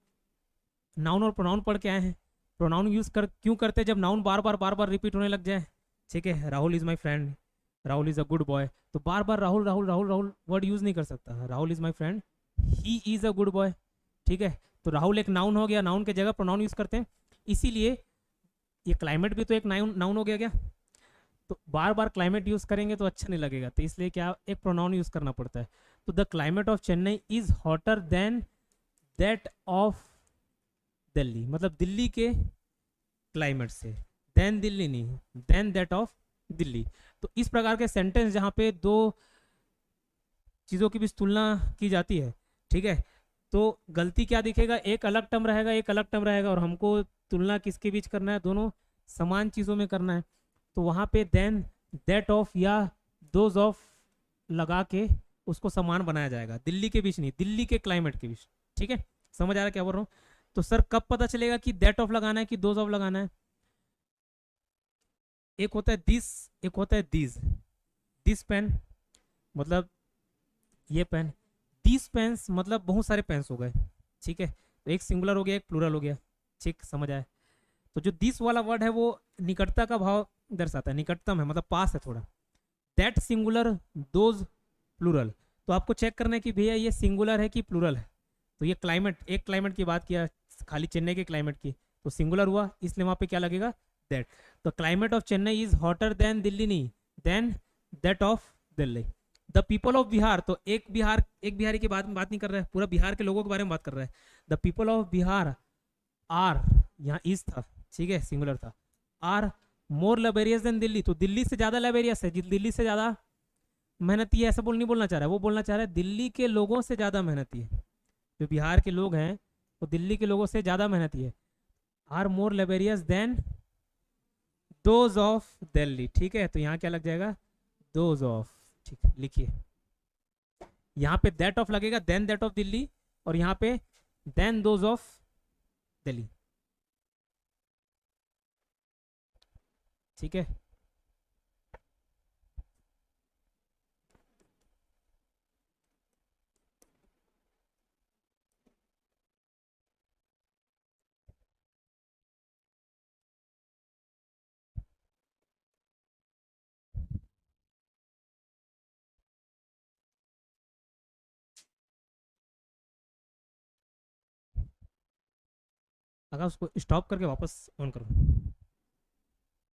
नाउन और प्रोनाउन पढ़ के आए हैं, प्रोनाउन यूज कर क्यों करते हैं? जब नाउन बार बार रिपीट होने लग जाए, ठीक है, Rahul is my friend, Rahul is a good boy, तो बार बार राहुल राहुल राहुल राहुल वर्ड यूज नहीं कर सकता, Rahul is my friend, he is a good boy, ठीक है। तो राहुल एक नाउन हो गया, नाउन के जगह प्रोनाउन यूज करते हैं, इसीलिए ये क्लाइमेट भी तो एक नाउन हो गया क्या? तो बार बार क्लाइमेट यूज करेंगे तो अच्छा नहीं लगेगा, तो इसलिए क्या एक प्रोनाउन यूज करना पड़ता है। तो the climate of Chennai is hotter then that of Delhi, मतलब दिल्ली के क्लाइमेट से, देन दिल्ली नहीं, देन दैट ऑफ दिल्ली। तो इस प्रकार के सेंटेंस जहाँ पे दो चीज़ों की बीच तुलना की जाती है, ठीक है, तो गलती क्या दिखेगा? एक अलग टर्म रहेगा, एक अलग टर्म रहेगा, और हमको तुलना किसके बीच करना है? दोनों समान चीज़ों में करना है, तो वहाँ पे देन दैट ऑफ या दोज ऑफ लगा के उसको समान बनाया जाएगा, दिल्ली के बीच नहीं, दिल्ली के क्लाइमेट के बीच, ठीक है। समझ आ रहा है क्या बोल रहा हूँ? तो सर कब पता चलेगा कि दैट ऑफ लगाना है कि दोज ऑफ लगाना है? एक होता है दिस, एक होता है दीज। दिस पेन मतलब ये पेन, दिस पेन्स मतलब बहुत सारे पेन्स हो गए, ठीक है, तो एक सिंगुलर हो गया, एक प्लूरल हो गया, ठीक, समझ आया? तो जो दिस वाला वर्ड है वो निकटता का भाव दर्शाता है, निकटतम है, मतलब पास है थोड़ा। दैट सिंगुलर, दोज प्लूरल, तो आपको चेक करना है कि भैया ये सिंगुलर है कि प्लूरल है। तो ये क्लाइमेट, एक क्लाइमेट की बात किया, खाली चेन्नई के क्लाइमेट की, तो सिंगुलर हुआ, इसलिए वहाँ पे क्या लगेगा? दैट। तो climate of Chennai is hotter than Delhi नहीं, than that of Delhi. The people of Bihar, तो एक बिहारी की बात नहीं कर रहा है, पूरा बिहार के लोगों के बारे में बात कर रहा है। The people of Bihar are, यहाँ इज था, ठीक है, सिंगुलर था, are more laborious than Delhi, तो दिल्ली से ज्यादा लेबेरियस है, दिल्ली से ज्यादा मेहनती है, ऐसा नहीं बोलना चाह रहा है, वो बोलना चाह रहा है दिल्ली के लोगों से ज्यादा मेहनती है, जो बिहार के लोग हैं वो दिल्ली के लोगों से ज्यादा मेहनती है, are more laborious than those of Delhi, ठीक है। तो यहाँ क्या लग जाएगा? दोज ऑफ, ठीक है, लिखिए, यहाँ पे दैट ऑफ लगेगा, देन दैट ऑफ दिल्ली, और यहाँ पे देन दोज ऑफ दिल्ली, ठीक है। अगर उसको स्टॉप करके वापस ऑन करूँ।